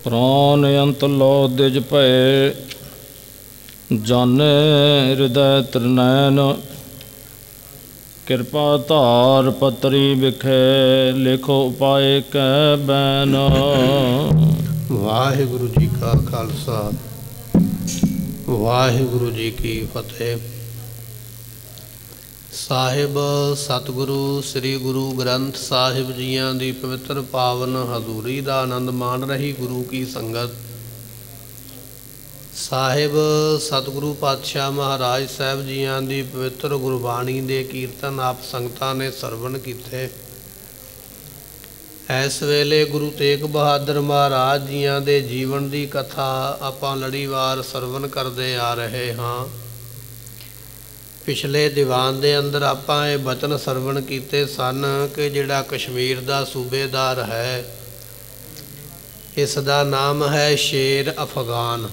प्राण अंत लो दिज भय, जाने हृदय त्रिनैन। कृपा धार पतरी बिखे, लिखो उपाय कै बैन। वाहिगुरु जी का खालसा, वाहिगुरु जी की फतेह। ਸਾਹਿਬ ਸਤਿਗੁਰੂ ਸ੍ਰੀ ਗੁਰੂ ਗ੍ਰੰਥ ਸਾਹਿਬ ਜੀਆਂ ਦੀ ਪਵਿੱਤਰ ਪਾਵਨ ਹਜ਼ੂਰੀ ਦਾ ਆਨੰਦ ਮਾਣ ਰਹੀ ਗੁਰੂ ਕੀ ਸੰਗਤ। ਸਾਹਿਬ ਸਤਿਗੁਰੂ ਪਾਤਸ਼ਾਹ ਮਹਾਰਾਜ ਸਾਹਿਬ ਜੀਆਂ ਦੀ ਪਵਿੱਤਰ ਗੁਰਬਾਣੀ ਦੇ ਕੀਰਤਨ ਆਪ ਸੰਗਤਾਂ ਨੇ ਸਰਵਣ ਕੀਤੇ। ਇਸ ਵੇਲੇ ਗੁਰੂ ਤੇਗ ਬਹਾਦਰ ਮਹਾਰਾਜ ਜੀਆਂ ਦੇ ਜੀਵਨ ਦੀ ਕਥਾ ਆਪਾਂ ਲੜੀਵਾਰ ਸਰਵਣ ਕਰਦੇ ਆ ਰਹੇ ਹਾਂ। ਪਿਛਲੇ ਦੀਵਾਨ ਦੇ ਅੰਦਰ ਆਪਾਂ ਇਹ ਬਚਨ ਸਰਵਣ ਕੀਤੇ ਸਨ ਕਿ ਜਿਹੜਾ ਕਸ਼ਮੀਰ ਦਾ ਸੂਬੇਦਾਰ ਹੈ, ਇਸ ਦਾ ਨਾਮ ਹੈ ਸ਼ੇਰ ਅਫਗਾਨ।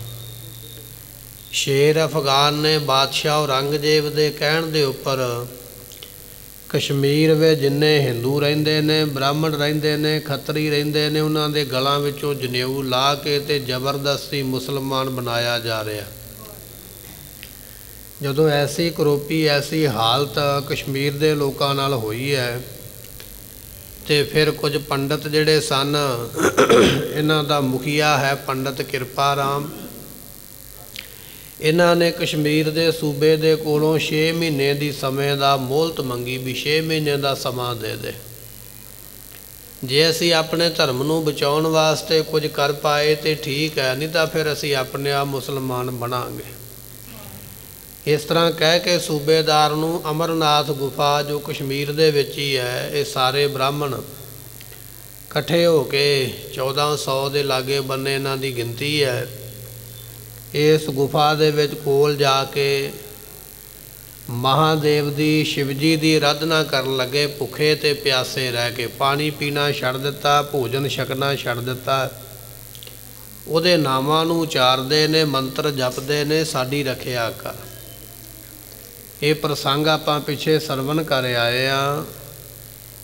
ਸ਼ੇਰ ਅਫਗਾਨ ਨੇ ਬਾਦਸ਼ਾਹ ਔਰੰਗਜ਼ੇਬ ਦੇ ਕਹਿਣ ਦੇ ਉੱਪਰ ਕਸ਼ਮੀਰ ਵਿੱਚ ਜਿੰਨੇ ਹਿੰਦੂ ਰਹਿੰਦੇ ਨੇ, ਬ੍ਰਾਹਮਣ ਰਹਿੰਦੇ ਨੇ, ਖੱਤਰੀ ਰਹਿੰਦੇ ਨੇ, ਉਹਨਾਂ ਦੇ ਗਲਾਂ ਵਿੱਚੋਂ ਜਨੇਊ ਲਾ ਕੇ ਤੇ ਜ਼ਬਰਦਸਤੀ ਮੁਸਲਮਾਨ ਬਣਾਇਆ ਜਾ ਰਿਹਾ। ਜਦੋਂ ਐਸੀ ਕਰੋਪੀ, ਐਸੀ ਹਾਲਤ ਕਸ਼ਮੀਰ ਦੇ ਲੋਕਾਂ ਨਾਲ ਹੋਈ ਹੈ ਤੇ ਫਿਰ ਕੁਝ ਪੰਡਤ ਜਿਹੜੇ ਸਨ, ਇਹਨਾਂ ਦਾ ਮੁਖੀਆ ਹੈ ਪੰਡਤ ਕਿਰਪਾ ਰਾਮ, ਇਹਨਾਂ ਨੇ ਕਸ਼ਮੀਰ ਦੇ ਸੂਬੇ ਦੇ ਕੋਲੋਂ 6 ਮਹੀਨੇ ਦੀ ਸਮੇਂ ਦਾ ਮੋਹਲਤ ਮੰਗੀ ਵੀ 6 ਮਹੀਨੇ ਦਾ ਸਮਾਂ ਦੇ ਦੇ। ਜੇ ਅਸੀਂ ਆਪਣੇ ਧਰਮ ਨੂੰ ਬਚਾਉਣ ਵਾਸਤੇ ਕੁਝ ਕਰ ਪਾਏ ਤੇ ਠੀਕ ਹੈ, ਨਹੀਂ ਤਾਂ ਫਿਰ ਅਸੀਂ ਆਪਣੇ ਆਪ ਮੁਸਲਮਾਨ ਬਣਾਂਗੇ। ਇਸ ਤਰ੍ਹਾਂ ਕਹਿ ਕੇ ਸੂਬੇਦਾਰ ਨੂੰ ਅਮਰਨਾਥ ਗੁਫਾ ਜੋ ਕਸ਼ਮੀਰ ਦੇ ਵਿੱਚ ਹੀ ਹੈ, ਇਹ ਸਾਰੇ ਬ੍ਰਾਹਮਣ ਇਕੱਠੇ ਹੋ ਕੇ 1400 ਦੇ ਲਾਗੇ ਬੰਨੇ ਇਹਨਾਂ ਦੀ ਗਿਣਤੀ ਹੈ, ਇਸ ਗੁਫਾ ਦੇ ਵਿੱਚ ਕੋਲ ਜਾ ਕੇ ਮਹਾਦੇਵ ਦੀ, ਸ਼ਿਵ ਜੀ ਦੀ ਅਰਾਧਨਾ ਕਰਨ ਲੱਗੇ। ਭੁੱਖੇ ਤੇ ਪਿਆਸੇ ਰਹਿ ਕੇ ਪਾਣੀ ਪੀਣਾ ਛੱਡ ਦਿੱਤਾ, ਭੋਜਨ ਛਕਣਾ ਛੱਡ ਦਿੱਤਾ। ਉਹਦੇ ਨਾਮਾਂ ਨੂੰ ਉਚਾਰਦੇ ਨੇ, ਮੰਤਰ ਜਪਦੇ ਨੇ, ਸਾਡੀ ਰੱਖਿਆ ਕਰ। ਇਹ ਪ੍ਰਸੰਗ ਆਪਾਂ ਪਿੱਛੇ ਸਰਵਣ ਕਰ ਆਏ ਹਾਂ।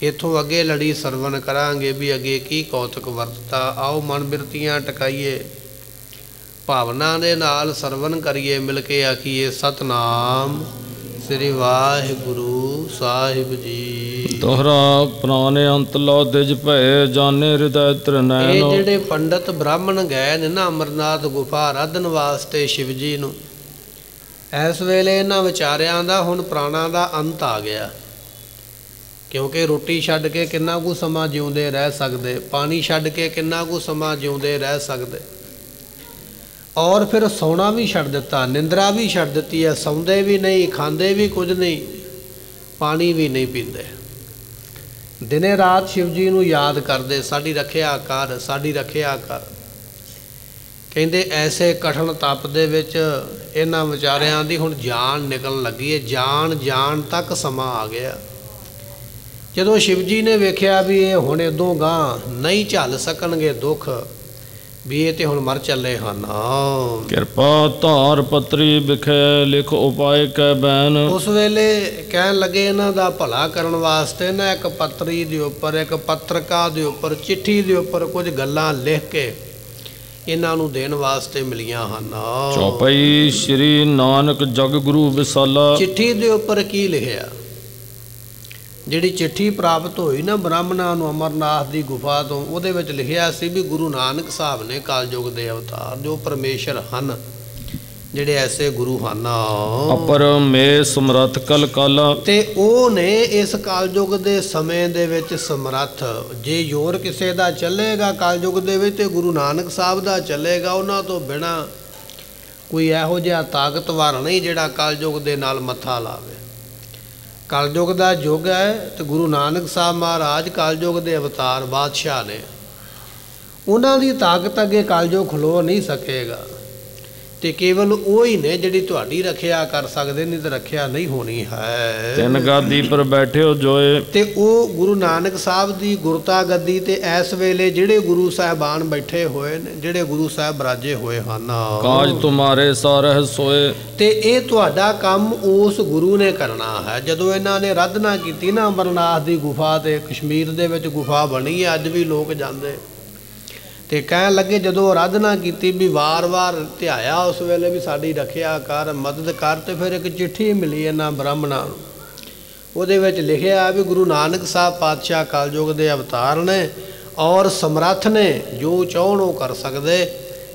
ਇੱਥੋਂ ਅੱਗੇ ਲੜੀ ਸਰਵਣ ਕਰਾਂਗੇ ਵੀ ਅੱਗੇ ਕੀ ਕੌਤਕ ਵਰਤਤਾ। ਆਓ ਮਨ ਬਿਰਤੀਆਂ ਟਿਕਾਈਏ, ਭਾਵਨਾ ਦੇ ਨਾਲ ਸਰਵਣ ਕਰੀਏ, ਮਿਲ ਕੇ ਆਖੀਏ ਸਤਨਾਮ ਸ੍ਰੀ ਵਾਹਿਗੁਰੂ ਸਾਹਿਬ ਜੀ। ਤੋਹਰਾ ਪ੍ਰਾਨ ਅੰਤ ਲੋ ਦਿਜ ਭੈ, ਜਾਣੇ ਹਿਰਦੈ ਤ੍ਰਿਨੈਨ। ਇਹ ਜਿਹੜੇ ਪੰਡਤ ਬ੍ਰਾਹਮਣ ਗਏ ਨੇ ਨਾ ਅਮਰਨਾਥ ਗੁਫਾ ਆਰਾਧਨ ਵਾਸਤੇ ਸ਼ਿਵ ਜੀ ਨੂੰ, ਇਸ ਵੇਲੇ ਇਹਨਾਂ ਵਿਚਾਰਿਆਂ ਦਾ ਹੁਣ ਪ੍ਰਾਣਾਂ ਦਾ ਅੰਤ ਆ ਗਿਆ। ਕਿਉਂਕਿ ਰੋਟੀ ਛੱਡ ਕੇ ਕਿੰਨਾ ਕੁ ਸਮਾਂ ਜਿਉਂਦੇ ਰਹਿ ਸਕਦੇ, ਪਾਣੀ ਛੱਡ ਕੇ ਕਿੰਨਾ ਕੁ ਸਮਾਂ ਜਿਉਂਦੇ ਰਹਿ ਸਕਦੇ, ਔਰ ਫਿਰ ਸੌਣਾ ਵੀ ਛੱਡ ਦਿੱਤਾ, ਨਿੰਦਰਾ ਵੀ ਛੱਡ ਦਿੱਤੀ ਹੈ। ਸੌਂਦੇ ਵੀ ਨਹੀਂ, ਖਾਂਦੇ ਵੀ ਕੁਝ ਨਹੀਂ, ਪਾਣੀ ਵੀ ਨਹੀਂ ਪੀਂਦੇ। ਦਿਨੇ ਰਾਤ ਸ਼ਿਵ ਜੀ ਨੂੰ ਯਾਦ ਕਰਦੇ, ਸਾਡੀ ਰੱਖਿਆ ਕਰ, ਸਾਡੀ ਰੱਖਿਆ ਕਰ। ਕਹਿੰਦੇ ਐਸੇ ਕਠਿਨ ਤਪ ਦੇ ਵਿੱਚ ਇਹਨਾਂ ਵਿਚਾਰਿਆਂ ਦੀ ਹੁਣ ਜਾਨ ਨਿਕਲਣ ਲੱਗੀ ਹੈ। ਜਾਨ ਜਾਣ ਤੱਕ ਸਮਾਂ ਆ ਗਿਆ। ਜਦੋਂ ਸ਼ਿਵ ਜੀ ਨੇ ਵੇਖਿਆ ਵੀ ਇਹ ਹੁਣ ਇੱਦੋਂ ਗਾਂਹ ਨਹੀਂ ਝੱਲ ਸਕਣਗੇ ਦੁੱਖ, ਵੀ ਇਹ ਤੇ ਹੁਣ ਮਰ ਚੱਲੇ ਹਨ। ਕਿਰਪਾ ਧਾਰ ਪਤਰੀ ਵਿਖੇ, ਲਿਖ ਉਪਾਏ ਕੈ ਬੈਨ। ਉਸ ਵੇਲੇ ਕਹਿਣ ਲੱਗੇ ਇਹਨਾਂ ਦਾ ਭਲਾ ਕਰਨ ਵਾਸਤੇ ਨਾ ਇੱਕ ਪੱਤਰੀ ਦੇ ਉੱਪਰ, ਇੱਕ ਪੱਤਰਕਾ ਦੇ ਉੱਪਰ, ਚਿੱਠੀ ਦੇ ਉੱਪਰ ਕੁਝ ਗੱਲਾਂ ਲਿਖ ਕੇ ਇਹਨਾਂ ਨੂੰ ਦੇਣ ਵਾਸਤੇ ਮਿਲੀਆਂ ਹਨ। ਚੌਪਈ ਸ਼੍ਰੀ ਨਾਨਕ ਜਗ ਗੁਰੂ ਵਿਸਾਲਾ। ਚਿੱਠੀ ਦੇ ਉੱਪਰ ਕੀ ਲਿਖਿਆ? ਜਿਹੜੀ ਚਿੱਠੀ ਪ੍ਰਾਪਤ ਹੋਈ ਨਾ ਬ੍ਰਾਹਮਣਾਂ ਨੂੰ ਅਮਰਨਾਥ ਦੀ ਗੁਫਾ ਤੋਂ, ਉਹਦੇ ਵਿੱਚ ਲਿਖਿਆ ਸੀ ਵੀ ਗੁਰੂ ਨਾਨਕ ਸਾਹਿਬ ਨੇ ਕਲਯੁਗ ਦੇ ਅਵਤਾਰ, ਜੋ ਪਰਮੇਸ਼ਰ ਹਨ, ਜਿਹੜੇ ਐਸੇ ਗੁਰੂ ਹਨ ਅਪਰ ਮੇ ਸਮਰੱਥ ਕਲ ਕਾਲਾ, ਤੇ ਉਹ ਨੇ ਇਸ ਕਲਯੁਗ ਦੇ ਸਮੇਂ ਦੇ ਵਿੱਚ ਸਮਰੱਥ। ਜੇ ਜ਼ੋਰ ਕਿਸੇ ਦਾ ਚੱਲੇਗਾ ਕਲਯੁਗ ਦੇ ਵਿੱਚ ਤੇ ਗੁਰੂ ਨਾਨਕ ਸਾਹਿਬ ਦਾ ਚੱਲੇਗਾ। ਉਹਨਾਂ ਤੋਂ ਬਿਨਾਂ ਕੋਈ ਇਹੋ ਜਿਹਾ ਤਾਕਤਵਰ ਨਹੀਂ ਜਿਹੜਾ ਕਲਯੁਗ ਦੇ ਨਾਲ ਮੱਥਾ ਲਾਵੇ। ਕਲਯੁਗ ਦਾ ਯੁੱਗ ਹੈ ਤੇ ਗੁਰੂ ਨਾਨਕ ਸਾਹਿਬ ਮਹਾਰਾਜ ਕਲਯੁਗ ਦੇ ਅਵਤਾਰ ਬਾਦਸ਼ਾਹ ਨੇ। ਉਹਨਾਂ ਦੀ ਤਾਕਤ ਅੱਗੇ ਕਲਯੁਗ ਖਲੋ ਨਹੀਂ ਸਕੇਗਾ। ਤੇ ਕੇਵਲ ਉਹ ਹੀ ਨੇ ਜਿਹੜੀ ਤੁਹਾਡੀ ਰੱਖਿਆ ਕਰ ਸਕਦੇ, ਨਹੀਂ ਤਾਂ ਰੱਖਿਆ ਨਹੀਂ ਹੋਣੀ ਹੈ। ਤਿੰਨ ਗਾਦੀ ਪਰ ਬੈਠੇ ਹੋ ਜੋਏ, ਤੇ ਉਹ ਗੁਰੂ ਨਾਨਕ ਸਾਹਿਬ ਦੀ ਗੁਰਤਾ ਗੱਦੀ ਤੇ ਇਸ ਵੇਲੇ ਜਿਹੜੇ ਗੁਰੂ ਸਾਹਿਬਾਨ ਬੈਠੇ ਹੋਏ ਨੇ, ਜਿਹੜੇ ਗੁਰੂ ਸਾਹਿਬ ਬਰਾਜੇ ਹੋਏ ਹਨ। ਕਾਜ ਤੁਮਾਰੇ ਸਾਰਹ ਸੋਏ, ਤੇ ਇਹ ਤੁਹਾਡਾ ਕੰਮ ਉਸ ਗੁਰੂ ਨੇ ਕਰਨਾ ਹੈ। ਜਦੋਂ ਇਹਨਾਂ ਨੇ ਅਰਾਧਨਾ ਕੀਤੀ ਨਾ ਅਮਰਨਾਥ ਦੀ ਗੁਫਾ ਤੇ, ਕਸ਼ਮੀਰ ਦੇ ਵਿੱਚ ਗੁਫਾ ਬਣੀ ਹੈ, ਅੱਜ ਵੀ ਲੋਕ ਜਾਂਦੇ ਤੇ ਕਹਿਣ ਲੱਗੇ ਜਦੋਂ ਅਰਾਧਨਾ ਕੀਤੀ ਵੀ ਵਾਰ-ਵਾਰ ਧਿਆਇਆ ਉਸ ਵੇਲੇ ਵੀ ਸਾਡੀ ਰੱਖਿਆ ਕਰ, ਮਦਦ ਕਰ, ਤੇ ਫਿਰ ਇੱਕ ਚਿੱਠੀ ਮਿਲੀ ਇਹਨਾਂ ਬ੍ਰਾਹਮਣਾਂ ਨੂੰ। ਉਹਦੇ ਵਿੱਚ ਲਿਖਿਆ ਵੀ ਗੁਰੂ ਨਾਨਕ ਸਾਹਿਬ ਪਾਤਸ਼ਾਹ ਕਲਯੁਗ ਦੇ ਅਵਤਾਰ ਨੇ ਔਰ ਸਮਰੱਥ ਨੇ, ਜੋ ਚਾਹਣ ਉਹ ਕਰ ਸਕਦੇ।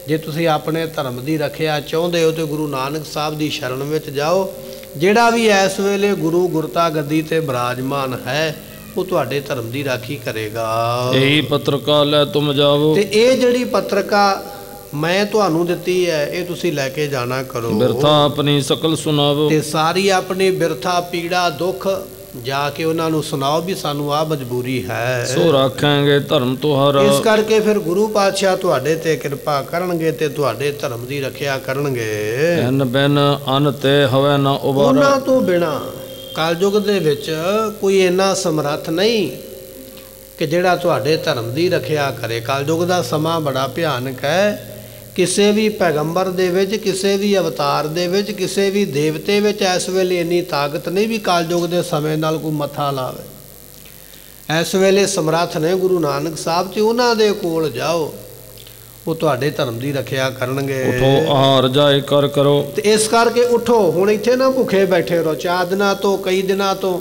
ਜੇ ਤੁਸੀਂ ਆਪਣੇ ਧਰਮ ਦੀ ਰੱਖਿਆ ਚਾਹੁੰਦੇ ਹੋ ਤਾਂ ਗੁਰੂ ਨਾਨਕ ਸਾਹਿਬ ਦੀ ਸ਼ਰਨ ਵਿੱਚ ਜਾਓ। ਜਿਹੜਾ ਵੀ ਇਸ ਵੇਲੇ ਗੁਰੂ ਗੁਰਤਾ ਗੱਦੀ ਤੇ ਬਿਰਾਜਮਾਨ ਹੈ ਉਹ ਤੁਹਾਡੇ ਧਰਮ ਦੀ ਰਾਖੀ ਕਰੇਗਾ। ਇਹੀ ਪੱਤਰਕਾ ਲੈ ਤੁਮ ਜਾਵੋ। ਤੇ ਇਹ ਜਿਹੜੀ ਪੱਤਰਕਾ ਮੈਂ ਤੁਹਾਨੂੰ ਦਿੱਤੀ ਹੈ ਇਹ ਤੁਸੀਂ ਲੈ ਕੇ ਜਾਣਾ ਕਰੋ। ਬਿਰਥਾ ਆਪਣੀ ਸਕਲ ਸੁਣਾਵੋ। ਤੇ ਸਾਰੀ ਆਪਣੀ ਬਿਰਥਾ ਪੀੜਾ ਦੁੱਖ ਜਾ ਕੇ ਉਹਨਾਂ ਨੂੰ ਸੁਣਾਓ ਵੀ ਸਾਨੂੰ ਆ ਮਜਬੂਰੀ ਹੈ। ਸੋ ਰੱਖਾਂਗੇ ਧਰਮ ਤੁਹਾਰਾ। ਇਸ ਕਰਕੇ ਫਿਰ ਗੁਰੂ ਪਾਤਸ਼ਾਹ ਤੁਹਾਡੇ ਤੇ ਕਿਰਪਾ ਕਰਨਗੇ ਤੇ ਤੁਹਾਡੇ ਧਰਮ ਦੀ ਰੱਖਿਆ ਕਰਨਗੇ। ਐਨ ਬਿਨ ਅਨ ਤੇ ਹੋਵੇ ਨਾ ਉਬਾਰਾ। ਉਹਨਾਂ ਤੋਂ ਬਿਨਾ ਕਲਯੁਗ ਦੇ ਵਿੱਚ ਕੋਈ ਇੰਨਾ ਸਮਰੱਥ ਨਹੀਂ ਕਿ ਜਿਹੜਾ ਤੁਹਾਡੇ ਧਰਮ ਦੀ ਰੱਖਿਆ ਕਰੇ। ਕਲਯੁਗ ਦਾ ਸਮਾਂ ਬੜਾ ਭਿਆਨਕ ਹੈ। ਕਿਸੇ ਵੀ ਪੈਗੰਬਰ ਦੇ ਵਿੱਚ, ਕਿਸੇ ਵੀ ਅਵਤਾਰ ਦੇ ਵਿੱਚ, ਕਿਸੇ ਵੀ ਦੇਵਤੇ ਵਿੱਚ ਇਸ ਵੇਲੇ ਇੰਨੀ ਤਾਕਤ ਨਹੀਂ ਵੀ ਕਲਯੁਗ ਦੇ ਸਮੇਂ ਨਾਲ ਕੋਈ ਮੱਥਾ ਲਾਵੇ। ਇਸ ਵੇਲੇ ਸਮਰੱਥ ਨੇ ਗੁਰੂ ਨਾਨਕ ਸਾਹਿਬ ਤੇ ਉਹਨਾਂ ਦੇ ਕੋਲ ਜਾਓ, ਉਹ ਤੁਹਾਡੇ ਧਰਮ ਦੀ ਰੱਖਿਆ ਕਰਨਗੇ। ਉਠੋ ਆਹਾਰ ਜਾਏ ਕਰ ਕਰੋ। ਤੇ ਇਸ ਕਰਕੇ ਉਠੋ, ਹੁਣ ਇੱਥੇ ਨਾ ਭੁੱਖੇ ਬੈਠੇ ਰਹੋ। 4 ਦਿਨਾਂ ਤੋਂ, ਕਈ ਦਿਨਾਂ ਤੋਂ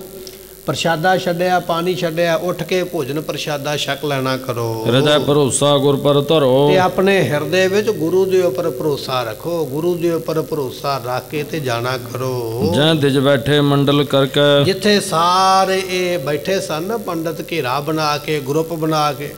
ਪ੍ਰਸ਼ਾਦਾ ਛੱਡਿਆ, ਪਾਣੀ ਛੱਡਿਆ, ਉੱਠ ਕੇ ਭੋਜਨ ਪ੍ਰਸ਼ਾਦਾ ਛਕ ਲੈਣਾ ਕਰੋ। ਹਿਰਦੈ ਭਰੋਸਾ ਗੁਰ ਪਰ ਧਰੋ। ਤੇ ਆਪਣੇ ਹਿਰਦੇ ਵਿੱਚ ਗੁਰੂ ਦੇ ਉੱਪਰ ਭਰੋਸਾ ਰੱਖੋ। ਗੁਰੂ ਦੇ ਉੱਪਰ ਭਰੋਸਾ ਰੱਖ ਕੇ ਤੇ ਜਾਣਾ ਕਰੋ। ਜੈ ਦਿਜ ਬੈਠੇ ਮੰਡਲ ਕਰਕੇ। ਜਿੱਥੇ ਸਾਰੇ ਇਹ ਬੈਠੇ ਸਨ ਪੰਡਤ ਘੇਰਾ ਬਣਾ ਕੇ, ਗਰੁੱਪ ਬਣਾ ਕੇ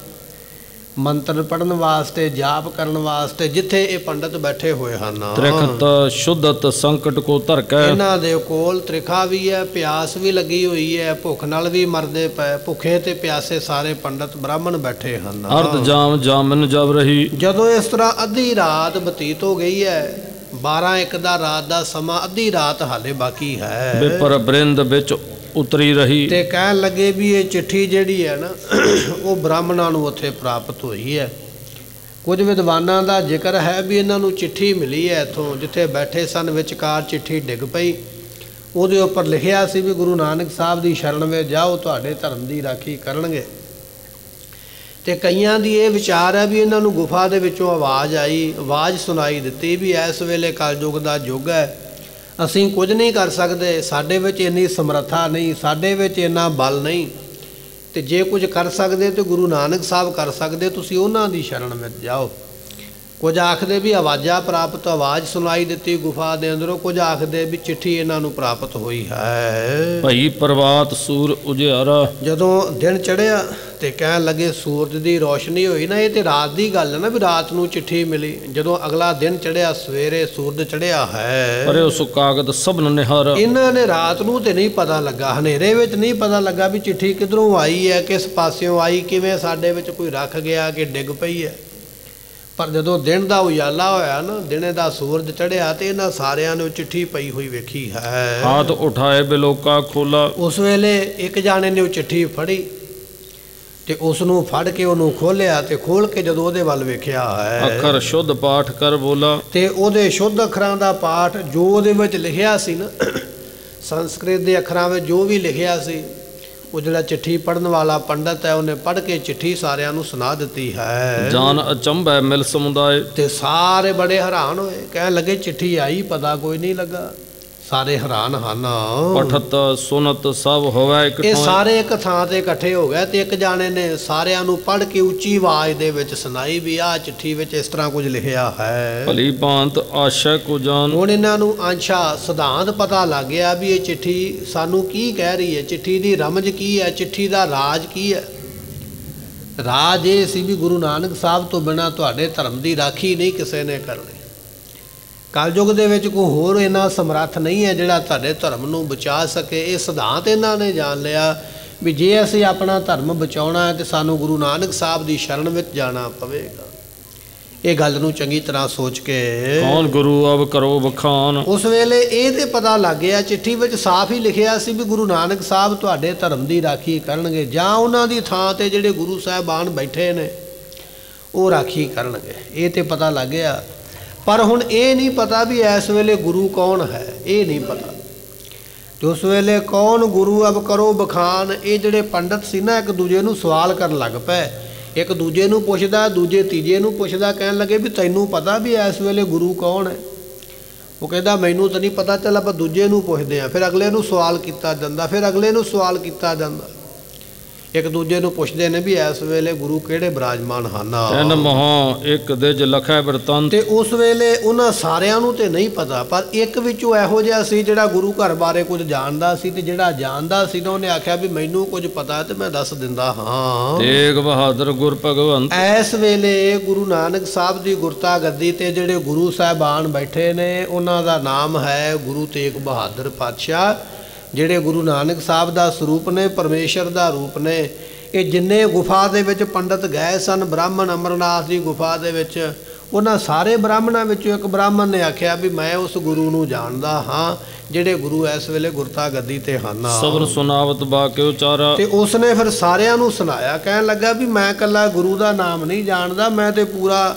ਮੰਤਰ ਪੜਨ ਵਾਸਤੇ, ਜਾਪ ਕਰਨ ਵਾਸਤੇ, ਜਿੱਥੇ ਇਹ ਪੰਡਤ ਬੈਠੇ ਹੋਏ ਹਨ। ਤ੍ਰਿਖਤ ਸ਼ੁੱਧਤ ਸੰਕਟ ਕੋ ਧਰ ਕੇ। ਇਹਨਾਂ ਦੇ ਕੋਲ ਤ੍ਰਿਖਾ ਵੀ ਹੈ, ਪਿਆਸ ਵੀ ਲੱਗੀ ਹੋਈ ਹੈ, ਭੁੱਖ ਨਾਲ ਵੀ ਮਰਦੇ ਪਏ। ਭੁੱਖੇ ਤੇ ਪਿਆਸੇ ਸਾਰੇ ਪੰਡਤ ਬ੍ਰਾਹਮਣ ਬੈਠੇ ਹਨ। ਅਰਧ ਜਾਮ ਜਾਮਨ ਜਬ ਰਹੀ। ਜਦੋਂ ਇਸ ਤਰ੍ਹਾਂ ਅੱਧੀ ਰਾਤ ਬਤੀਤ ਹੋ ਗਈ ਹੈ, 12-1 ਦਾ ਰਾਤ ਦਾ ਸਮਾਂ, ਅੱਧੀ ਰਾਤ ਹਾਲੇ ਬਾਕੀ ਹੈ। ਵਿਪਰ ਬ੍ਰਿੰਦ ਵਿੱਚ ਉਤਰੀ ਰਹੀ। ਤੇ ਕਹਿਣ ਲੱਗੇ ਵੀ ਇਹ ਚਿੱਠੀ ਜਿਹੜੀ ਹੈ ਨਾ ਉਹ ਬ੍ਰਾਹਮਣਾਂ ਨੂੰ ਉੱਥੇ ਪ੍ਰਾਪਤ ਹੋਈ ਹੈ। ਕੁਝ ਵਿਦਵਾਨਾਂ ਦਾ ਜ਼ਿਕਰ ਹੈ ਵੀ ਇਹਨਾਂ ਨੂੰ ਚਿੱਠੀ ਮਿਲੀ ਹੈ ਇੱਥੋਂ, ਜਿੱਥੇ ਬੈਠੇ ਸਨ ਵਿਚਕਾਰ ਚਿੱਠੀ ਡਿੱਗ ਪਈ। ਉਹਦੇ ਉੱਪਰ ਲਿਖਿਆ ਸੀ ਵੀ ਗੁਰੂ ਨਾਨਕ ਸਾਹਿਬ ਦੀ ਸ਼ਰਨ ਵਿੱਚ ਜਾਓ, ਤੁਹਾਡੇ ਧਰਮ ਦੀ ਰਾਖੀ ਕਰਨਗੇ। ਤੇ ਕਈਆਂ ਦੀ ਇਹ ਵਿਚਾਰ ਹੈ ਵੀ ਇਹਨਾਂ ਨੂੰ ਗੁਫਾ ਦੇ ਵਿੱਚੋਂ ਆਵਾਜ਼ ਆਈ, ਆਵਾਜ਼ ਸੁਣਾਈ ਦਿੱਤੀ ਵੀ ਇਸ ਵੇਲੇ ਕਲਯੁਗ ਦਾ ਯੁੱਗ ਹੈ, ਅਸੀਂ ਕੁਝ ਨਹੀਂ ਕਰ ਸਕਦੇ, ਸਾਡੇ ਵਿੱਚ ਇੰਨੀ ਸਮਰੱਥਾ ਨਹੀਂ, ਸਾਡੇ ਵਿੱਚ ਇੰਨਾ ਬਲ ਨਹੀਂ, ਤੇ ਜੇ ਕੁਝ ਕਰ ਸਕਦੇ ਤੇ ਗੁਰੂ ਨਾਨਕ ਸਾਹਿਬ ਕਰ ਸਕਦੇ, ਤੁਸੀਂ ਉਹਨਾਂ ਦੀ ਸ਼ਰਨ ਵਿੱਚ ਜਾਓ। ਕੁਝ ਆਖਦੇ ਵੀ ਆਵਾਜ਼ਾਂ ਪ੍ਰਾਪਤ, ਆਵਾਜ਼ ਸੁਣਾਈ ਦਿੱਤੀ ਗੁਫਾ ਦੇ ਅੰਦਰੋਂ। ਕੁਝ ਆਖਦੇ ਵੀ ਚਿੱਠੀ ਇਹਨਾਂ ਨੂੰ ਪ੍ਰਾਪਤ ਹੋਈ ਹੈ। ਭਈ ਪ੍ਰਵਾਤ ਸੂਰ ਉਜਿਆਰਾ। ਜਦੋਂ ਦਿਨ ਚੜ੍ਹਿਆ ਤੇ ਕਹਿਣ ਲੱਗੇ ਸੂਰਜ ਦੀ ਰੋਸ਼ਨੀ ਹੋਈ ਨਾ, ਇਹ ਤੇ ਰਾਤ ਦੀ ਗੱਲ ਹੈ ਨਾ ਵੀ ਰਾਤ ਨੂੰ ਚਿੱਠੀ ਮਿਲੀ। ਜਦੋਂ ਅਗਲਾ ਦਿਨ ਚੜ੍ਹਿਆ, ਸਵੇਰੇ ਸੂਰਜ ਚੜ੍ਹਿਆ ਹੈ, ਪਰ ਉਸ ਕਾਗਦ ਸਭਨ ਨਿਹਾਰ। ਇਹਨਾਂ ਨੇ ਰਾਤ ਨੂੰ ਤੇ ਨਹੀਂ ਪਤਾ ਲੱਗਾ, ਹਨੇਰੇ ਵਿੱਚ ਨਹੀਂ ਪਤਾ ਲੱਗਾ ਵੀ ਚਿੱਠੀ ਕਿੱਧਰੋਂ ਆਈ ਹੈ, ਕਿਸ ਪਾਸਿਓਂ ਆਈ, ਕਿਵੇਂ ਸਾਡੇ ਵਿੱਚ ਕੋਈ ਰੱਖ ਗਿਆ ਕਿ ਡਿੱਗ ਪਈ ਹੈ। ਪਰ ਜਦੋਂ ਦਿਨ ਦਾ ਉਜਾਲਾ ਹੋਇਆ ਨਾ, ਦਿਨੇ ਦਾ ਸੂਰਜ ਚੜ੍ਹਿਆ, ਤੇ ਇਹਨਾਂ ਸਾਰਿਆਂ ਨੇ ਚਿੱਠੀ ਪਈ ਹੋਈ ਵੇਖੀ ਹੈ। ਹਾਥ ਉਠਾਏ ਬਿਲੋਕਾ ਖੋਲਾ। ਉਸ ਵੇਲੇ ਇੱਕ ਜਾਣੇ ਨੇ ਉਹ ਚਿੱਠੀ ਫੜੀ ਤੇ ਉਸ ਨੂੰ ਫੜ ਕੇ ਉਹਨੂੰ ਖੋਲਿਆ, ਤੇ ਖੋਲ ਕੇ ਜਦੋਂ ਉਹਦੇ ਵੱਲ ਵੇਖਿਆ ਹੈ, ਅੱਖਰ ਸ਼ੁੱਧ ਪਾਠ ਕਰ ਬੋਲਾ। ਤੇ ਉਹਦੇ ਸ਼ੁੱਧ ਅੱਖਰਾਂ ਦਾ ਪਾਠ ਜੋ ਉਹਦੇ ਵਿੱਚ ਲਿਖਿਆ ਸੀ ਨਾ, ਸੰਸਕ੍ਰਿਤ ਦੇ ਅੱਖਰਾਂ ਵਿੱਚ ਜੋ ਵੀ ਲਿਖਿਆ ਸੀ, ਉਹ ਜਿਹੜਾ ਚਿੱਠੀ ਪੜਨ ਵਾਲਾ ਪੰਡਤ ਹੈ ਉਹਨੇ ਪੜ੍ਹ ਕੇ ਚਿੱਠੀ ਸਾਰਿਆਂ ਨੂੰ ਸੁਣਾ ਦਿੱਤੀ ਹੈ। ਜਾਨ ਅਚੰਭੈ ਮਿਲ ਸਮੁਦਾਇ। ਤੇ ਸਾਰੇ ਬੜੇ ਹੈਰਾਨ ਹੋਏ, ਕਹਿਣ ਲੱਗੇ ਚਿੱਠੀ ਆਈ, ਪਤਾ ਕੋਈ ਨਹੀਂ ਲੱਗਾ। ਸਾਰੇ ਹੈਰਾਨ ਹਨ। ਪਠਤ ਸੁਨਤ ਸਭ ਹੋਵੇ ਇੱਕ। ਇਹ ਸਾਰੇ ਇੱਕ ਥਾਂ ਤੇ ਇਕੱਠੇ ਹੋ ਗਏ ਤੇ ਇੱਕ ਜਾਣੇ ਨੇ ਸਾਰਿਆਂ ਨੂੰ ਪੜ੍ਹ ਕੇ ਉੱਚੀ ਆਵਾਜ਼ ਦੇ ਵਿੱਚ ਸੁਣਾਈ ਵੀ ਆਹ ਚਿੱਠੀ ਵਿੱਚ ਇਸ ਤਰ੍ਹਾਂ ਕੁਝ ਲਿਖਿਆ ਹੈ। ਭਲੀ ਭਾਂਤ ਆਸ਼ਾ ਕੋ ਜਾਨ। ਹੁਣ ਇਹਨਾਂ ਨੂੰ ਅੰਸ਼ਾ ਸਿਧਾਂਤ ਪਤਾ ਲੱਗ ਗਿਆ ਵੀ ਇਹ ਚਿੱਠੀ ਸਾਨੂੰ ਕੀ ਕਹਿ ਰਹੀ ਹੈ, ਚਿੱਠੀ ਦੀ ਰਮਜ ਕੀ ਹੈ, ਚਿੱਠੀ ਦਾ ਰਾਜ ਕੀ ਹੈ। ਰਾਜ ਇਹ ਸੀ ਵੀ ਗੁਰੂ ਨਾਨਕ ਸਾਹਿਬ ਤੋਂ ਬਿਨਾਂ ਤੁਹਾਡੇ ਧਰਮ ਦੀ ਰਾਖੀ ਨਹੀਂ ਕਿਸੇ ਨੇ ਕਰਨੀ। ਕਲਯੁਗ ਦੇ ਵਿੱਚ ਕੋਈ ਹੋਰ ਇੰਨਾ ਸਮਰੱਥ ਨਹੀਂ ਹੈ ਜਿਹੜਾ ਤੁਹਾਡੇ ਧਰਮ ਨੂੰ ਬਚਾ ਸਕੇ। ਇਹ ਸਿਧਾਂਤ ਇਹਨਾਂ ਨੇ ਜਾਣ ਲਿਆ ਵੀ ਜੇ ਅਸੀਂ ਆਪਣਾ ਧਰਮ ਬਚਾਉਣਾ ਹੈ ਤਾਂ ਸਾਨੂੰ ਗੁਰੂ ਨਾਨਕ ਸਾਹਿਬ ਦੀ ਸ਼ਰਨ ਵਿੱਚ ਜਾਣਾ ਪਵੇਗਾ। ਇਹ ਗੱਲ ਨੂੰ ਚੰਗੀ ਤਰ੍ਹਾਂ ਸੋਚ ਕੇ ਕੌਣ ਗੁਰੂ ਅਬ ਕਰੋ ਬਖਾਨ। ਉਸ ਵੇਲੇ ਇਹ ਤੇ ਪਤਾ ਲੱਗ ਗਿਆ, ਚਿੱਠੀ ਵਿੱਚ ਸਾਫ਼ ਹੀ ਲਿਖਿਆ ਸੀ ਵੀ ਗੁਰੂ ਨਾਨਕ ਸਾਹਿਬ ਤੁਹਾਡੇ ਧਰਮ ਦੀ ਰਾਖੀ ਕਰਨਗੇ, ਜਾਂ ਉਹਨਾਂ ਦੀ ਥਾਂ ਤੇ ਜਿਹੜੇ ਗੁਰੂ ਸਾਹਿਬਾਨ ਬੈਠੇ ਨੇ ਉਹ ਰਾਖੀ ਕਰਨਗੇ। ਇਹ ਤੇ ਪਤਾ ਲੱਗ ਗਿਆ, ਪਰ ਹੁਣ ਇਹ ਨਹੀਂ ਪਤਾ ਵੀ ਇਸ ਵੇਲੇ ਗੁਰੂ ਕੌਣ ਹੈ, ਇਹ ਨਹੀਂ ਪਤਾ। ਤੇ ਉਸ ਵੇਲੇ ਕੌਣ ਗੁਰੂ ਅਬ ਕਰੋ ਬਖਾਨ, ਇਹ ਜਿਹੜੇ ਪੰਡਤ ਸੀ ਨਾ ਇੱਕ ਦੂਜੇ ਨੂੰ ਸਵਾਲ ਕਰਨ ਲੱਗ ਪਏ ਇੱਕ ਦੂਜੇ ਨੂੰ ਪੁੱਛਦਾ, ਦੂਜੇ ਤੀਜੇ ਨੂੰ ਪੁੱਛਦਾ, ਕਹਿਣ ਲੱਗੇ ਵੀ ਤੈਨੂੰ ਪਤਾ ਵੀ ਇਸ ਵੇਲੇ ਗੁਰੂ ਕੌਣ ਹੈ? ਉਹ ਕਹਿੰਦਾ ਮੈਨੂੰ ਤਾਂ ਨਹੀਂ ਪਤਾ, ਚੱਲ ਆਪਾਂ ਦੂਜੇ ਨੂੰ ਪੁੱਛਦੇ ਹਾਂ। ਫਿਰ ਅਗਲੇ ਨੂੰ ਸਵਾਲ ਕੀਤਾ ਜਾਂਦਾ, ਫਿਰ ਅਗਲੇ ਨੂੰ ਸਵਾਲ ਕੀਤਾ ਜਾਂਦਾ। ਇੱਕ ਦੂਜੇ ਨੂੰ ਪੁੱਛਦੇ ਨੇ ਵੀ ਇਸ ਵੇਲੇ ਗੁਰੂ ਕਿਹੜੇ ਬਿਰਾਜਮਾਨ ਹਨ। ਤਿੰਨ ਮਹਾ ਇੱਕ ਦਿਜ ਲਖੈ ਬਿਰਤੰਤ। ਤੇ ਉਸ ਵੇਲੇ ਉਹਨਾਂ ਸਾਰਿਆਂ ਨੂੰ ਤੇ ਨਹੀਂ ਪਤਾ, ਪਰ ਇੱਕ ਵਿੱਚੋਂ ਇਹੋ ਜਿਹਾ ਸੀ ਜਿਹੜਾ ਗੁਰੂ ਘਰ ਬਾਰੇ ਕੁਝ ਜਾਣਦਾ ਸੀ, ਤੇ ਜਿਹੜਾ ਜਾਣਦਾ ਸੀ ਨਾ ਉਹਨੇ ਆਖਿਆ ਵੀ ਮੈਨੂੰ ਕੁਝ ਪਤਾ ਤੇ ਮੈਂ ਦੱਸ ਦਿੰਦਾ ਹਾਂ। ਤੇਗ ਬਹਾਦਰ ਗੁਰ ਭਗਵੰਤ। ਇਸ ਵੇਲੇ ਗੁਰੂ ਨਾਨਕ ਸਾਹਿਬ ਦੀ ਗੁਰਤਾ ਗੱਦੀ ਤੇ ਜਿਹੜੇ ਗੁਰੂ ਸਾਹਿਬਾਨ ਬੈਠੇ ਨੇ ਉਹਨਾਂ ਦਾ ਨਾਮ ਹੈ ਗੁਰੂ ਤੇਗ ਬਹਾਦਰ ਪਾਤਸ਼ਾਹ, ਜਿਹੜੇ ਗੁਰੂ ਨਾਨਕ ਸਾਹਿਬ ਦਾ ਸਰੂਪ ਨੇ, ਪਰਮੇਸ਼ਰ ਦਾ ਰੂਪ ਨੇ। ਇਹ ਜਿੰਨੇ ਗੁਫਾ ਦੇ ਵਿੱਚ ਪੰਡਤ ਗਏ ਸਨ, ਬ੍ਰਾਹਮਣ ਅਮਰਨਾਥ ਦੀ ਗੁਫਾ ਦੇ ਵਿੱਚ, ਉਹਨਾਂ ਸਾਰੇ ਬ੍ਰਾਹਮਣਾਂ ਵਿੱਚੋਂ ਇੱਕ ਬ੍ਰਾਹਮਣ ਨੇ ਆਖਿਆ ਵੀ ਮੈਂ ਉਸ ਗੁਰੂ ਨੂੰ ਜਾਣਦਾ ਹਾਂ ਜਿਹੜੇ ਗੁਰੂ ਇਸ ਵੇਲੇ ਗੁਰਤਾ ਗੱਦੀ ਤੇ ਹਨ। ਸਬਰ ਸੁਨਾਵਤ ਬਾਕੇ ਉਚਾਰਾ। ਤੇ ਉਸਨੇ ਫਿਰ ਸਾਰਿਆਂ ਨੂੰ ਸੁਣਾਇਆ, ਕਹਿਣ ਲੱਗਾ ਵੀ ਮੈਂ ਇਕੱਲਾ ਗੁਰੂ ਦਾ ਨਾਮ ਨਹੀਂ ਜਾਣਦਾ, ਮੈਂ ਤੇ ਪੂਰਾ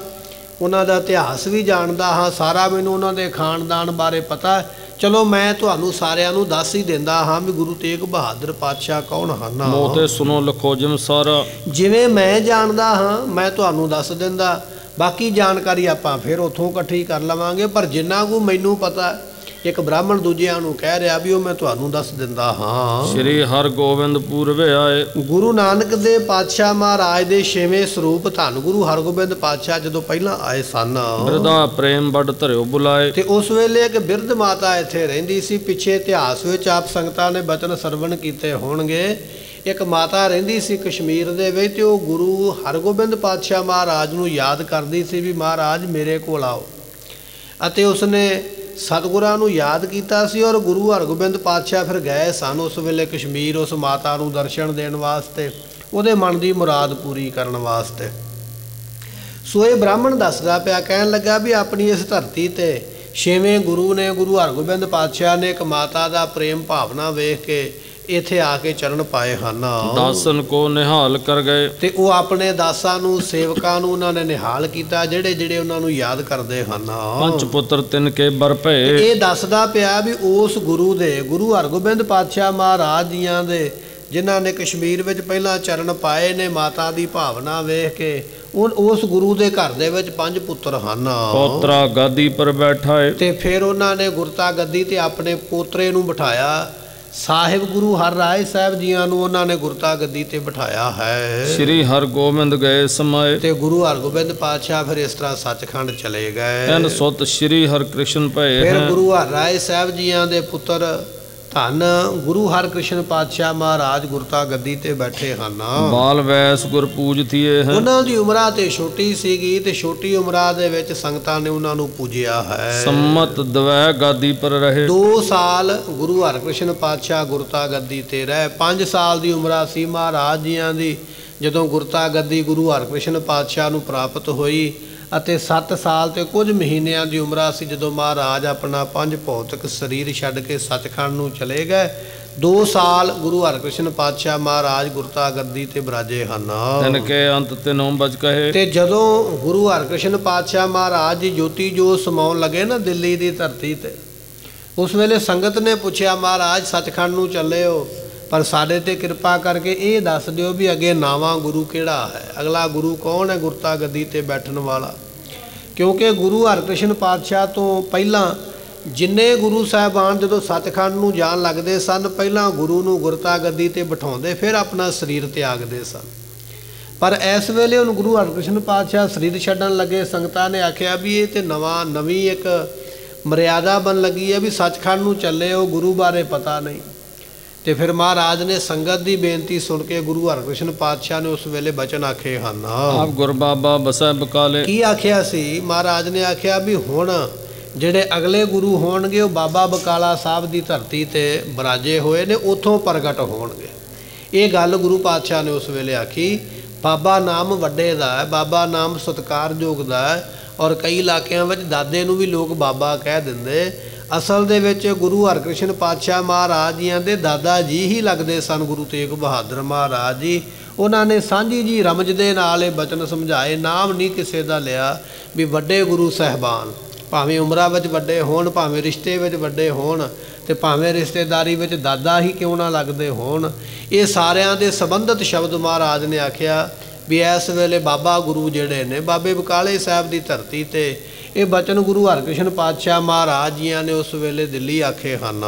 ਉਹਨਾਂ ਦਾ ਇਤਿਹਾਸ ਵੀ ਜਾਣਦਾ ਹਾਂ, ਸਾਰਾ ਮੈਨੂੰ ਉਹਨਾਂ ਦੇ ਖਾਨਦਾਨ ਬਾਰੇ ਪਤਾ। ਚਲੋ ਮੈਂ ਤੁਹਾਨੂੰ ਸਾਰਿਆਂ ਨੂੰ ਦੱਸ ਹੀ ਦਿੰਦਾ ਹਾਂ ਵੀ ਗੁਰੂ ਤੇਗ ਬਹਾਦਰ ਪਾਤਸ਼ਾਹ ਕੌਣ ਹਨ। ਮੋਤੇ ਸੁਨੋ ਲਖੋ ਜਿਮ ਸਾਰਾ। ਜਿਵੇਂ ਮੈਂ ਜਾਣਦਾ ਹਾਂ ਮੈਂ ਤੁਹਾਨੂੰ ਦੱਸ ਦਿੰਦਾ, ਬਾਕੀ ਜਾਣਕਾਰੀ ਆਪਾਂ ਫਿਰ ਉੱਥੋਂ ਇਕੱਠੀ ਕਰ ਲਵਾਂਗੇ। ਪਰ ਜਿੰਨਾ ਕੁ ਮੈਨੂੰ ਪਤਾ, ਇੱਕ ਬ੍ਰਾਹਮਣ ਦੂਜਿਆਂ ਨੂੰ ਕਹਿ ਰਿਹਾ ਵੀ ਉਹ ਮੈਂ ਤੁਹਾਨੂੰ ਦੱਸ ਦਿੰਦਾ ਹਾਂ। ਸ਼੍ਰੀ ਹਰਗੋਬਿੰਦ ਪੂਰਵੇ ਆਏ। ਗੁਰੂ ਨਾਨਕ ਦੇ ਪਾਤਸ਼ਾਹ ਮਹਾਰਾਜ ਦੇ 6ਵੇਂ ਸਰੂਪ ਧੰਨ ਗੁਰੂ ਹਰਗੋਬਿੰਦ ਪਾਤਸ਼ਾਹ ਜਦੋਂ ਪਹਿਲਾਂ ਆਏ ਸਨ, ਬਿਰਧਾ ਪ੍ਰੇਮ ਵੱਡ ਧਰਿਓ ਬੁਲਾਏ। ਤੇ ਉਸ ਵੇਲੇ ਇੱਕ ਬਿਰਧ ਮਾਤਾ ਇੱਥੇ ਰਹਿੰਦੀ ਸੀ। ਪਿੱਛੇ ਇਤਿਹਾਸ ਵਿੱਚ ਆਪ ਸੰਗਤਾਂ ਨੇ ਬਚਨ ਸਰਵਣ ਕੀਤੇ ਹੋਣਗੇ। ਇੱਕ ਮਾਤਾ ਰਹਿੰਦੀ ਸੀ ਕਸ਼ਮੀਰ ਦੇ ਵਿੱਚ, ਤੇ ਉਹ ਗੁਰੂ ਹਰਗੋਬਿੰਦ ਪਾਤਸ਼ਾਹ ਮਹਾਰਾਜ ਨੂੰ ਯਾਦ ਕਰਦੀ ਸੀ ਵੀ ਮਹਾਰਾਜ ਮੇਰੇ ਕੋਲ ਆਓ। ਅਤੇ ਉਸਨੇ ਸਤਿਗੁਰਾਂ ਨੂੰ ਯਾਦ ਕੀਤਾ ਸੀ, ਔਰ ਗੁਰੂ ਹਰਗੋਬਿੰਦ ਪਾਤਸ਼ਾਹ ਫਿਰ ਗਏ ਸਨ ਉਸ ਵੇਲੇ ਕਸ਼ਮੀਰ ਉਸ ਮਾਤਾ ਨੂੰ ਦਰਸ਼ਨ ਦੇਣ ਵਾਸਤੇ, ਉਹਦੇ ਮਨ ਦੀ ਮੁਰਾਦ ਪੂਰੀ ਕਰਨ ਵਾਸਤੇ। ਸੋ ਇਹ ਬ੍ਰਾਹਮਣ ਦੱਸਦਾ ਪਿਆ, ਕਹਿਣ ਲੱਗਾ ਵੀ ਆਪਣੀ ਇਸ ਧਰਤੀ ਤੇ 6ਵੇਂ ਗੁਰੂ ਨੇ, ਗੁਰੂ ਹਰਗੋਬਿੰਦ ਪਾਤਸ਼ਾਹ ਨੇ ਇੱਕ ਮਾਤਾ ਦਾ ਪ੍ਰੇਮ ਭਾਵਨਾ ਵੇਖ ਕੇ ਇੱਥੇ ਆ ਕੇ ਚਰਨ ਪਾਏ ਹਨ। ਦਾਸਨ ਕੋ ਨਿਹਾਲ ਕਰ ਗਏ। ਤੇ ਉਹ ਆਪਣੇ ਦਾਸਾਂ ਨੂੰ, ਸੇਵਕਾਂ ਨੂੰ ਉਹਨਾਂ ਨੇ ਨਿਹਾਲ ਕੀਤਾ, ਜਿਹੜੇ ਜਿਹੜੇ ਉਹਨਾਂ ਨੂੰ ਯਾਦ ਕਰਦੇ ਹਨ। ਪੰਜ ਪੁੱਤਰ ਤਿੰਨ ਕੇ ਬਰ ਭਏ। ਇਹ ਦੱਸਦਾ ਪਿਆ ਵੀ ਉਸ ਗੁਰੂ ਦੇ, ਗੁਰੂ ਹਰਗੋਬਿੰਦ ਪਾਤਸ਼ਾਹ ਮਹਾਰਾਜ ਜੀਆਂ ਦੇ, ਜਿਨ੍ਹਾਂ ਨੇ ਕਸ਼ਮੀਰ ਵਿੱਚ ਪਹਿਲਾਂ ਚਰਨ ਪਾਏ ਨੇ ਮਾਤਾ ਦੀ ਭਾਵਨਾ ਵੇਖ ਕੇ, ਉਸ ਗੁਰੂ ਦੇ ਘਰ ਦੇ ਵਿੱਚ 5 ਪੁੱਤਰ ਹਨ। ਪੋਤਰਾ ਗਾਦੀ ਪਰ ਬੈਠਾਏ। ਤੇ ਫਿਰ ਉਹਨਾਂ ਨੇ ਗੁਰਤਾ ਗੱਦੀ ਤੇ ਆਪਣੇ ਪੋਤਰੇ ਨੂੰ ਬਿਠਾਇਆ। ਸਾਹਿਬ ਗੁਰੂ ਹਰਰਾਏ ਸਾਹਿਬ ਜੀਆਂ ਨੂੰ ਉਹਨਾਂ ਨੇ ਗੁਰਤਾ ਗੱਦੀ ਤੇ ਬਿਠਾਇਆ ਹੈ। ਸ਼੍ਰੀ ਹਰਗੋਬਿੰਦ ਗਏ ਸਮਾਏ। ਤੇ ਗੁਰੂ ਹਰਗੋਬਿੰਦ ਪਾਤਸ਼ਾਹ ਫਿਰ ਇਸ ਤਰ੍ਹਾਂ ਸੱਚਖੰਡ ਚਲੇ ਗਏ। ਤਨ ਸੁਤ ਸ਼੍ਰੀ ਹਰਕ੍ਰਿਸ਼ਨ ਭਏ। ਫਿਰ ਗੁਰੂ ਹਰਰਾਏ ਸਾਹਿਬ ਜੀਆਂ ਦੇ ਪੁੱਤਰ ਧੰਨ ਗੁਰੂ ਹਰਕ੍ਰਿਸ਼ਨ ਪਾਤਸ਼ਾਹ ਮਹਾਰਾਜ ਗੁਰਤਾ ਗੱਦੀ ਤੇ ਬੈਠੇ ਹਨ। ਬਾਲ ਵੈਸ ਗੁਰ ਪੂਜਤੀਏ ਹੈ। ਉਹਨਾਂ ਦੀ ਉਮਰਾਂ ਤੇ ਛੋਟੀ ਸੀਗੀ, ਤੇ ਛੋਟੀ ਉਮਰਾਂ ਦੇ ਵਿੱਚ ਸੰਗਤਾਂ ਨੇ ਉਹਨਾਂ ਨੂੰ ਪੂਜਿਆ ਹੈ। ਸੰਮਤ ਦਵੈ ਗਾਦੀ ਪਰ ਰਹੇ। 2 ਸਾਲ ਗੁਰੂ ਹਰਕ੍ਰਿਸ਼ਨ ਪਾਤਸ਼ਾਹ ਗੁਰਤਾ ਗੱਦੀ ਤੇ ਰਹੇ। 5 ਸਾਲ ਦੀ ਉਮਰਾਂ ਸੀ ਮਹਾਰਾਜ ਜੀਆਂ ਦੀ ਜਦੋਂ ਗੁਰਤਾ ਗੱਦੀ ਗੁਰੂ ਹਰਕ੍ਰਿਸ਼ਨ ਪਾਤਸ਼ਾਹ ਨੂੰ ਪ੍ਰਾਪਤ ਹੋਈ, ਅਤੇ 7 ਸਾਲ ਤੇ ਕੁਝ ਮਹੀਨਿਆਂ ਦੀ ਉਮਰਾਂ ਸੀ ਜਦੋਂ ਮਹਾਰਾਜ ਆਪਣਾ 5 ਭੌਤਿਕ ਸਰੀਰ ਛੱਡ ਕੇ ਸੱਚਖੰਡ ਨੂੰ ਚਲੇ ਗਏ। 2 ਸਾਲ ਗੁਰੂ ਹਰਕ੍ਰਿਸ਼ਨ ਪਾਤਸ਼ਾਹ ਮਹਾਰਾਜ ਗੁਰਤਾ ਗੱਦੀ ਤੇ ਬਿਰਾਜੇ ਹਨ। ਤਿਨ ਕੇ ਅੰਤ ਤਿਨੋਂ ਬਜ ਕਹੇ। ਤੇ ਜਦੋਂ ਗੁਰੂ ਹਰਕ੍ਰਿਸ਼ਨ ਪਾਤਸ਼ਾਹ ਮਹਾਰਾਜ ਦੀ ਜੋਤੀ ਜੋ ਸਮਾਉਣ ਲੱਗੇ ਨਾ ਦਿੱਲੀ ਦੀ ਧਰਤੀ ਤੇ, ਉਸ ਵੇਲੇ ਸੰਗਤ ਨੇ ਪੁੱਛਿਆ ਮਹਾਰਾਜ ਸੱਚਖੰਡ ਨੂੰ ਚੱਲੇ ਹੋ, ਪਰ ਸਾਡੇ ਤੇ ਕਿਰਪਾ ਕਰਕੇ ਇਹ ਦੱਸ ਦਿਓ ਵੀ ਅੱਗੇ ਨਾਵਾਂ ਗੁਰੂ ਕਿਹੜਾ ਹੈ, ਅਗਲਾ ਗੁਰੂ ਕੌਣ ਹੈ ਗੁਰਤਾ ਗੱਦੀ ਤੇ ਬੈਠਣ ਵਾਲਾ। ਕਿਉਂਕਿ ਗੁਰੂ ਹਰਕ੍ਰਿਸ਼ਨ ਪਾਤਸ਼ਾਹ ਤੋਂ ਪਹਿਲਾਂ ਜਿੰਨੇ ਗੁਰੂ ਸਾਹਿਬਾਨ ਜਦੋਂ ਸੱਚਖੰਡ ਨੂੰ ਜਾਣ ਲੱਗਦੇ ਸਨ, ਪਹਿਲਾਂ ਗੁਰੂ ਨੂੰ ਗੁਰਤਾ ਗੱਦੀ ਤੇ ਬਿਠਾਉਂਦੇ, ਫਿਰ ਆਪਣਾ ਸਰੀਰ ਤਿਆਗਦੇ ਸਨ। ਪਰ ਇਸ ਵੇਲੇ ਹੁਣ ਗੁਰੂ ਹਰਕ੍ਰਿਸ਼ਨ ਪਾਤਸ਼ਾਹ ਸਰੀਰ ਛੱਡਣ ਲੱਗੇ। ਸੰਗਤਾਂ ਨੇ ਆਖਿਆ ਵੀ ਇਹ ਤੇ ਨਵੀਂ ਇੱਕ ਮਰਿਆਦਾ ਬਣ ਲੱਗੀ ਹੈ ਵੀ ਸੱਚਖੰਡ ਨੂੰ ਚੱਲੇ ਹੋ, ਗੁਰੂ ਬਾਰੇ ਪਤਾ ਨਹੀਂ। ਤੇ ਫਿਰ ਮਹਾਰਾਜ ਨੇ ਸੰਗਤ ਦੀ ਬੇਨਤੀ ਸੁਣ ਕੇ ਗੁਰੂ ਹਰਕ੍ਰਿਸ਼ਨ ਪਾਤਸ਼ਾਹ ਨੇ ਉਸ ਵੇਲੇ ਬਚਨ ਆਖੇ ਹਨ। ਆਪ ਗੁਰ ਬਾਬਾ ਬਸੈ ਬਕਾਲੇ। ਕੀ ਆਖਿਆ ਸੀ ਮਹਾਰਾਜ ਨੇ? ਆਖਿਆ ਵੀ ਹੁਣ ਜਿਹੜੇ ਅਗਲੇ ਗੁਰੂ ਹੋਣਗੇ ਉਹ ਬਾਬਾ ਬਕਾਲਾ ਸਾਹਿਬ ਦੀ ਧਰਤੀ ਤੇ ਬਰਾਜੇ ਹੋਏ ਨੇ, ਉੱਥੋਂ ਪ੍ਰਗਟ ਹੋਣਗੇ। ਇਹ ਗੱਲ ਗੁਰੂ ਪਾਤਸ਼ਾਹ ਨੇ ਉਸ ਵੇਲੇ ਆਖੀ। ਬਾਬਾ ਨਾਮ ਵੱਡੇ ਦਾ ਹੈ, ਬਾਬਾ ਨਾਮ ਸਤਿਕਾਰਯੋਗ ਦਾ ਹੈ, ਔਰ ਕਈ ਇਲਾਕਿਆਂ ਵਿੱਚ ਦਾਦੇ ਨੂੰ ਵੀ ਲੋਕ ਬਾਬਾ ਕਹਿ ਦਿੰਦੇ। ਅਸਲ ਦੇ ਵਿੱਚ ਗੁਰੂ ਹਰਕ੍ਰਿਸ਼ਨ ਪਾਤਸ਼ਾਹ ਮਹਾਰਾਜ ਜੀਆਂ ਦੇ ਦਾਦਾ ਜੀ ਹੀ ਲੱਗਦੇ ਸਨ ਗੁਰੂ ਤੇਗ ਬਹਾਦਰ ਮਹਾਰਾਜ ਜੀ। ਉਹਨਾਂ ਨੇ ਸਾਂਝੀ ਜੀ ਰਮਜ ਦੇ ਨਾਲ ਇਹ ਬਚਨ ਸਮਝਾਏ, ਨਾਮ ਨਹੀਂ ਕਿਸੇ ਦਾ ਲਿਆ। ਵੀ ਵੱਡੇ ਗੁਰੂ ਸਾਹਿਬਾਨ ਭਾਵੇਂ ਉਮਰਾਂ ਵਿੱਚ ਵੱਡੇ ਹੋਣ, ਭਾਵੇਂ ਰਿਸ਼ਤੇ ਵਿੱਚ ਵੱਡੇ ਹੋਣ, ਤੇ ਭਾਵੇਂ ਰਿਸ਼ਤੇਦਾਰੀ ਵਿੱਚ ਦਾਦਾ ਹੀ ਕਿਉਂ ਨਾ ਲੱਗਦੇ ਹੋਣ, ਇਹ ਸਾਰਿਆਂ ਦੇ ਸੰਬੰਧਿਤ ਸ਼ਬਦ ਮਹਾਰਾਜ ਨੇ ਆਖਿਆ ਵੀ ਇਸ ਵੇਲੇ ਬਾਬਾ ਗੁਰੂ ਜਿਹੜੇ ਨੇ ਬਾਬੇ ਬਕਾਲੇ ਸਾਹਿਬ ਦੀ ਧਰਤੀ ਤੇ ਇਹ ਬਚਨ ਗੁਰੂ ਹਰਕ੍ਰਿਸ਼ਨ ਪਾਤਸ਼ਾਹ ਮਹਾਰਾਜ ਜੀਆਂ ਨੇ ਉਸ ਵੇਲੇ ਦਿੱਲੀ ਆਖੇ ਹਨ।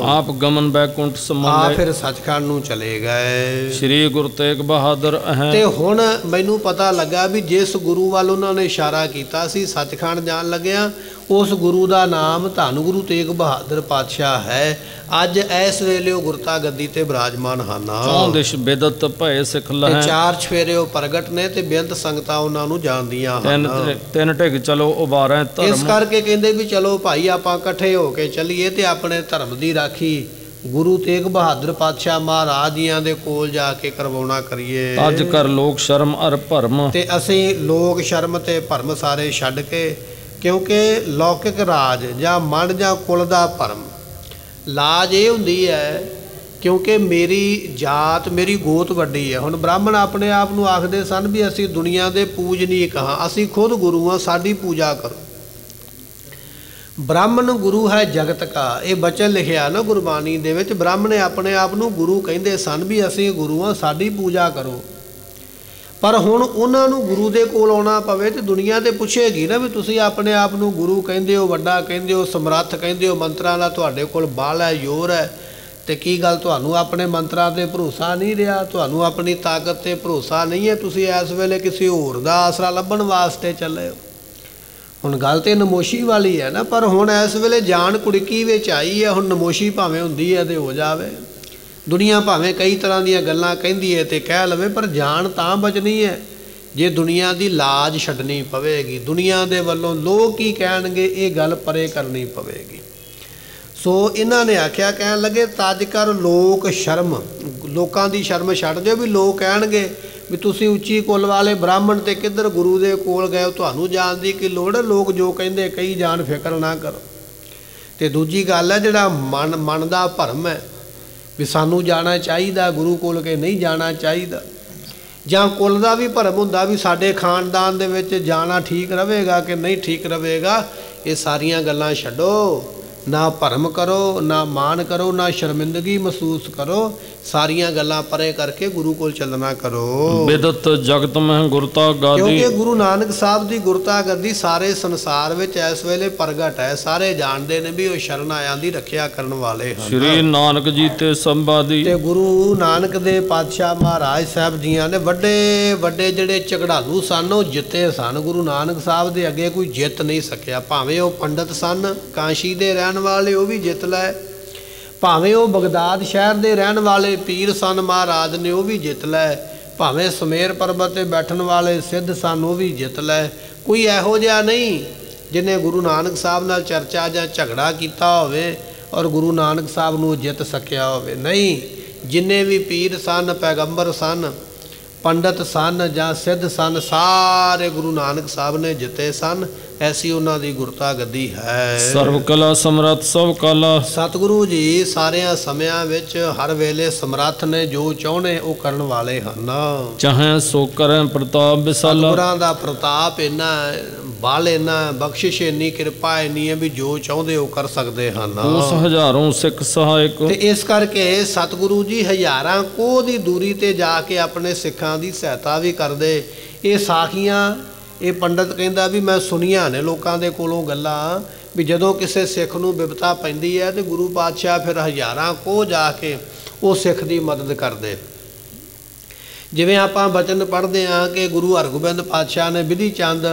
ਆਪ ਗਮਨ ਬੈਕੁੰਠ ਆ ਸਮਾਲੇ ਫਿਰ ਸੱਚਖੰਡ ਨੂੰ ਚਲੇ ਗਏ। ਸ੍ਰੀ ਗੁਰੂ ਤੇਗ ਬਹਾਦਰ ਹੈ। ਤੇ ਹੁਣ ਮੈਨੂੰ ਪਤਾ ਲੱਗਾ ਵੀ ਜਿਸ ਗੁਰੂ ਵੱਲ ਉਹਨਾਂ ਨੇ ਇਸ਼ਾਰਾ ਕੀਤਾ ਸੀ ਸੱਚਖੰਡ ਜਾਣ ਲੱਗਿਆ, ਉਸ ਗੁਰੂ ਦਾ ਨਾਮ ਧੰਨ ਗੁਰੂ ਤੇਗ ਬਹਾਦਰ ਪਾਤਸ਼ਾਹ ਹੈ। ਅੱਜ ਇਸ ਵੇਲੇ ਉਹ ਗੁਰਤਾ ਗੱਦੀ ਤੇ ਬਿਰਾਜਮਾਨ ਹਨ। ਚੌਂ ਦਿਸ਼ ਬਿਦਤ ਭਏ ਸਿੱਖ ਲਹੈ। ਚਾਰ ਚਫੇਰੇ ਉਹ ਪ੍ਰਗਟ ਨੇ ਤੇ ਬੇਅੰਤ ਸੰਗਤਾਂ ਉਹਨਾਂ ਨੂੰ ਜਾਣਦੀਆਂ ਹਨ। ਤਿੰਨ ਢਿਗ ਚਲੋ ਉਬਾਰੈ ਧਰਮ। ਇਸ ਕਰਕੇ ਕਹਿੰਦੇ ਵੀ ਚਲੋ ਭਾਈ ਆਪਾਂ ਇਕੱਠੇ ਹੋ ਕੇ ਚੱਲੀਏ ਤੇ ਆਪਣੇ ਧਰਮ ਦੀ ਰਾਖੀ ਗੁਰੂ ਤੇਗ ਬਹਾਦਰ ਪਾਤਸ਼ਾਹ ਮਹਾਰਾਜ ਜੀਆਂ ਦੇ ਕੋਲ ਜਾ ਕੇ ਕਰਵਾਉਣਾ ਕਰੀਏ। ਅੱਜ ਕਰ ਲੋਕ ਸ਼ਰਮ ਅਰ ਭਰਮ। ਤੇ ਅਸੀਂ ਲੋਕ ਸ਼ਰਮ ਤੇ ਭਰਮ ਸਾਰੇ ਛੱਡ ਕੇ, ਕਿਉਂਕਿ ਲੌਕਿਕ ਰਾਜ ਜਾਂ ਮਨ ਜਾਂ ਕੁਲ ਦਾ ਭਰਮ ਲਾਜ ਇਹ ਹੁੰਦੀ ਹੈ ਕਿਉਂਕਿ ਮੇਰੀ ਜਾਤ ਮੇਰੀ ਗੋਤ ਵੱਡੀ ਹੈ। ਹੁਣ ਬ੍ਰਾਹਮਣ ਆਪਣੇ ਆਪ ਨੂੰ ਆਖਦੇ ਸਨ ਵੀ ਅਸੀਂ ਦੁਨੀਆ ਦੇ ਪੂਜਨੀਕ ਹਾਂ, ਅਸੀਂ ਖੁਦ ਗੁਰੂ ਹਾਂ, ਸਾਡੀ ਪੂਜਾ ਕਰੋ। ਬ੍ਰਾਹਮਣ ਗੁਰੂ ਹੈ ਜਗਤ ਕਾ, ਇਹ ਬਚਨ ਲਿਖਿਆ ਨਾ ਗੁਰਬਾਣੀ ਦੇ ਵਿੱਚ। ਬ੍ਰਾਹਮਣ ਆਪਣੇ ਆਪ ਨੂੰ ਗੁਰੂ ਕਹਿੰਦੇ ਸਨ ਵੀ ਅਸੀਂ ਗੁਰੂ ਹਾਂ, ਸਾਡੀ ਪੂਜਾ ਕਰੋ। ਪਰ ਹੁਣ ਉਹਨਾਂ ਨੂੰ ਗੁਰੂ ਦੇ ਕੋਲ ਆਉਣਾ ਪਵੇ ਤੇ ਦੁਨੀਆ ਤੇ ਪੁੱਛੇਗੀ ਨਾ ਵੀ ਤੁਸੀਂ ਆਪਣੇ ਆਪ ਨੂੰ ਗੁਰੂ ਕਹਿੰਦੇ ਹੋ, ਵੱਡਾ ਕਹਿੰਦੇ ਹੋ, ਸਮਰੱਥ ਕਹਿੰਦੇ ਹੋ, ਮੰਤਰਾਂ ਦਾ ਤੁਹਾਡੇ ਕੋਲ ਬਲ ਹੈ, ਜ਼ੋਰ ਹੈ, ਤੇ ਕੀ ਗੱਲ ਤੁਹਾਨੂੰ ਆਪਣੇ ਮੰਤਰਾਂ ਤੇ ਭਰੋਸਾ ਨਹੀਂ ਰਿਹਾ, ਤੁਹਾਨੂੰ ਆਪਣੀ ਤਾਕਤ ਤੇ ਭਰੋਸਾ ਨਹੀਂ ਹੈ, ਤੁਸੀਂ ਇਸ ਵੇਲੇ ਕਿਸੇ ਹੋਰ ਦਾ ਆਸਰਾ ਲੱਭਣ ਵਾਸਤੇ ਚੱਲੇ ਹੋ। ਹੁਣ ਗੱਲ ਤੇ ਨਮੋਸ਼ੀ ਵਾਲੀ ਹੈ ਨਾ, ਪਰ ਹੁਣ ਇਸ ਵੇਲੇ ਜਾਨ ਕੁੜਕੀ ਵਿੱਚ ਆਈ ਹੈ। ਹੁਣ ਨਮੋਸ਼ੀ ਭਾਵੇਂ ਹੁੰਦੀ ਹੈ ਤੇ ਹੋ ਜਾਵੇ, ਦੁਨੀਆ ਭਾਵੇਂ ਕਈ ਤਰ੍ਹਾਂ ਦੀਆਂ ਗੱਲਾਂ ਕਹਿੰਦੀ ਹੈ ਤੇ ਕਹਿ ਲਵੇ, ਪਰ ਜਾਨ ਤਾਂ ਬਚਣੀ ਹੈ ਜੇ ਦੁਨੀਆ ਦੀ ਲਾਜ ਛੱਡਣੀ ਪਵੇਗੀ। ਦੁਨੀਆ ਦੇ ਵੱਲੋਂ ਲੋਕ ਕੀ ਕਹਿਣਗੇ ਇਹ ਗੱਲ ਪਰੇ ਕਰਨੀ ਪਵੇਗੀ। ਸੋ ਇਹਨਾਂ ਨੇ ਆਖਿਆ, ਕਹਿਣ ਲੱਗੇ ਤਜ ਕਰ ਲੋਕ ਸ਼ਰਮ, ਲੋਕਾਂ ਦੀ ਸ਼ਰਮ ਛੱਡ ਦਿਓ ਵੀ ਲੋਕ ਕਹਿਣਗੇ ਵੀ ਤੁਸੀਂ ਉੱਚੀ ਕੁੱਲ ਵਾਲੇ ਬ੍ਰਾਹਮਣ ਤੇ ਕਿੱਧਰ ਗੁਰੂ ਦੇ ਕੋਲ ਗਏ, ਤੁਹਾਨੂੰ ਜਾਣ ਦੀ ਕੀ ਲੋੜ ਹੈ, ਲੋਕ ਜੋ ਕਹਿੰਦੇ ਕਹੀ ਜਾਣ, ਫਿਕਰ ਨਾ ਕਰੋ। ਤੇ ਦੂਜੀ ਗੱਲ ਹੈ ਜਿਹੜਾ ਮਨ ਦਾ ਭਰਮ ਹੈ ਵੀ ਸਾਨੂੰ ਜਾਣਾ ਚਾਹੀਦਾ ਗੁਰੂ ਕੋਲ ਕੇ ਨਹੀਂ ਜਾਣਾ ਚਾਹੀਦਾ, ਜਾਂ ਕੁੱਲ ਦਾ ਵੀ ਭਰਮ ਹੁੰਦਾ ਵੀ ਸਾਡੇ ਖਾਨਦਾਨ ਦੇ ਵਿੱਚ ਜਾਣਾ ਠੀਕ ਰਹੇਗਾ ਕਿ ਨਹੀਂ ਠੀਕ ਰਹੇਗਾ। ਇਹ ਸਾਰੀਆਂ ਗੱਲਾਂ ਛੱਡੋ, ਨਾ ਭਰਮ ਕਰੋ, ਨਾ ਮਾਣ ਕਰੋ, ਨਾ ਸ਼ਰਮਿੰਦਗੀ ਮਹਿਸੂਸ ਕਰੋ, ਸਾਰੀਆਂ ਗੱਲਾਂ ਪਰੇ ਕਰਕੇ ਗੁਰੂ ਕੋਲ ਚੱਲਣਾ ਕਰੋ। ਬਿਦਤ ਜਗਤ ਮਹਿ ਗੁਰਤਾ ਗਾਦੀ। ਕਿਉਂਕਿ ਗੁਰੂ ਨਾਨਕ ਸਾਹਿਬ ਦੀ ਗੁਰਤਾ ਗੱਦੀ ਸਾਰੇ ਸੰਸਾਰ ਵਿੱਚ ਇਸ ਵੇਲੇ ਪ੍ਰਗਟ ਹੈ। ਸਾਰੇ ਜਾਣਦੇ ਨੇ ਵੀ ਉਹ ਸ਼ਰਨ ਆਇਆਂ ਦੀ ਰੱਖਿਆ ਕਰਨ ਵਾਲੇ ਹਨ। ਸ੍ਰੀ ਨਾਨਕ ਜੀ ਤੇ ਸੰਵਾਦੀ। ਤੇ ਗੁਰੂ ਨਾਨਕ ਦੇ ਪਾਤਸ਼ਾਹ ਮਹਾਰਾਜ ਸਾਹਿਬ ਜੀਆਂ ਨੇ ਵੱਡੇ ਵੱਡੇ ਜਿਹੜੇ ਝਗੜਾਲੂ ਸਨ ਉਹ ਜਿੱਤੇ ਸਨ। ਗੁਰੂ ਨਾਨਕ ਸਾਹਿਬ ਦੇ ਅੱਗੇ ਕੋਈ ਜਿੱਤ ਨਹੀਂ ਸਕਿਆ। ਭਾਵੇਂ ਉਹ ਪੰਡਤ ਸਨ, ਕਾਸ਼ੀ ਦੇ ਰਹਿਣ ਵਾਲੇ, ਉਹ ਵੀ ਜਿੱਤ ਲਏ। ਭਾਵੇਂ ਉਹ ਬਗਦਾਦ ਸ਼ਹਿਰ ਦੇ ਰਹਿਣ ਵਾਲੇ ਪੀਰ ਸਨ, ਮਹਾਰਾਜ ਨੇ ਉਹ ਵੀ ਜਿੱਤ ਲਏ। ਭਾਵੇਂ ਸਮੇਰ ਪਰਬਤ 'ਤੇ ਬੈਠਣ ਵਾਲੇ ਸਿੱਧ ਸਨ, ਉਹ ਵੀ ਜਿੱਤ ਲਏ। ਕੋਈ ਇਹੋ ਜਿਹਾ ਨਹੀਂ ਜਿਹਨੇ ਗੁਰੂ ਨਾਨਕ ਸਾਹਿਬ ਨਾਲ ਚਰਚਾ ਜਾਂ ਝਗੜਾ ਕੀਤਾ ਹੋਵੇ ਔਰ ਗੁਰੂ ਨਾਨਕ ਸਾਹਿਬ ਨੂੰ ਜਿੱਤ ਸਕਿਆ ਹੋਵੇ। ਨਹੀਂ, ਜਿੰਨੇ ਵੀ ਪੀਰ ਸਨ, ਪੈਗੰਬਰ ਸਨ, ਪੰਡਤ ਸਨ ਜਾਂ ਸਿੱਧ ਸਨ, ਸਾਰੇ ਗੁਰੂ ਨਾਨਕ ਸਾਹਿਬ ਨੇ ਜਿੱਤੇ ਸਨ। ਐਸੀ ਉਹਨਾਂ ਦੀ ਗੁਰਤਾ ਗੱਦੀ ਹੈ। ਸਰਵ ਕਲਾ ਸਮਰੱਥ ਸਭ ਕਾਲਾ। ਸਤਿਗੁਰੂ ਜੀ ਸਾਰਿਆਂ ਸਮਿਆਂ ਵਿੱਚ ਹਰ ਵੇਲੇ ਸਮਰੱਥ ਨੇ, ਜੋ ਚਾਹੁੰਦੇ ਉਹ ਕਰਨ ਵਾਲੇ ਹਨ। ਚਾਹੇ ਸੋ ਕਰੈ ਪ੍ਰਤਾਪ ਵਿਸਾਲਾ। ਗੁਰਾਂ ਦਾ ਪ੍ਰਤਾਪ ਇੰਨਾ, ਬਲ ਇੰਨਾ, ਬਖਸ਼ਿਸ਼ ਇੰਨੀ, ਕਿਰਪਾ ਇੰਨੀ ਹੈ ਵੀ ਜੋ ਚਾਹੁੰਦੇ ਉਹ ਕਰ ਸਕਦੇ ਹਨ। ਉਸ ਹਜ਼ਾरों ਸਿੱਖ ਸਹਾਇਕ। ਤੇ ਇਸ ਕਰਕੇ ਸਤਿਗੁਰੂ ਜੀ ਹਜ਼ਾਰਾਂ ਕੋਹ ਦੀ ਦੂਰੀ ਤੇ ਜਾ ਕੇ ਆਪਣੇ ਸਿੱਖਾਂ ਦੀ ਸਹਾਇਤਾ ਵੀ ਕਰਦੇ। ਇਹ ਸਾਖੀਆਂ ਇਹ ਪੰਡਤ ਕਹਿੰਦਾ ਵੀ ਮੈਂ ਸੁਣੀਆਂ ਨੇ ਲੋਕਾਂ ਦੇ ਕੋਲੋਂ ਗੱਲਾਂ ਵੀ ਜਦੋਂ ਕਿਸੇ ਸਿੱਖ ਨੂੰ ਬਿਪਤਾ ਪੈਂਦੀ ਹੈ ਤੇ ਗੁਰੂ ਪਾਤਸ਼ਾਹ ਫਿਰ ਹਜ਼ਾਰਾਂ ਕੋਹ ਜਾ ਕੇ ਉਹ ਸਿੱਖ ਦੀ ਮਦਦ ਕਰਦੇ। ਜਿਵੇਂ ਆਪਾਂ ਬਚਨ ਪੜ੍ਹਦੇ ਹਾਂ ਕਿ ਗੁਰੂ ਹਰਗੋਬਿੰਦ ਪਾਤਸ਼ਾਹ ਨੇ ਬਿਧੀ ਚੰਦ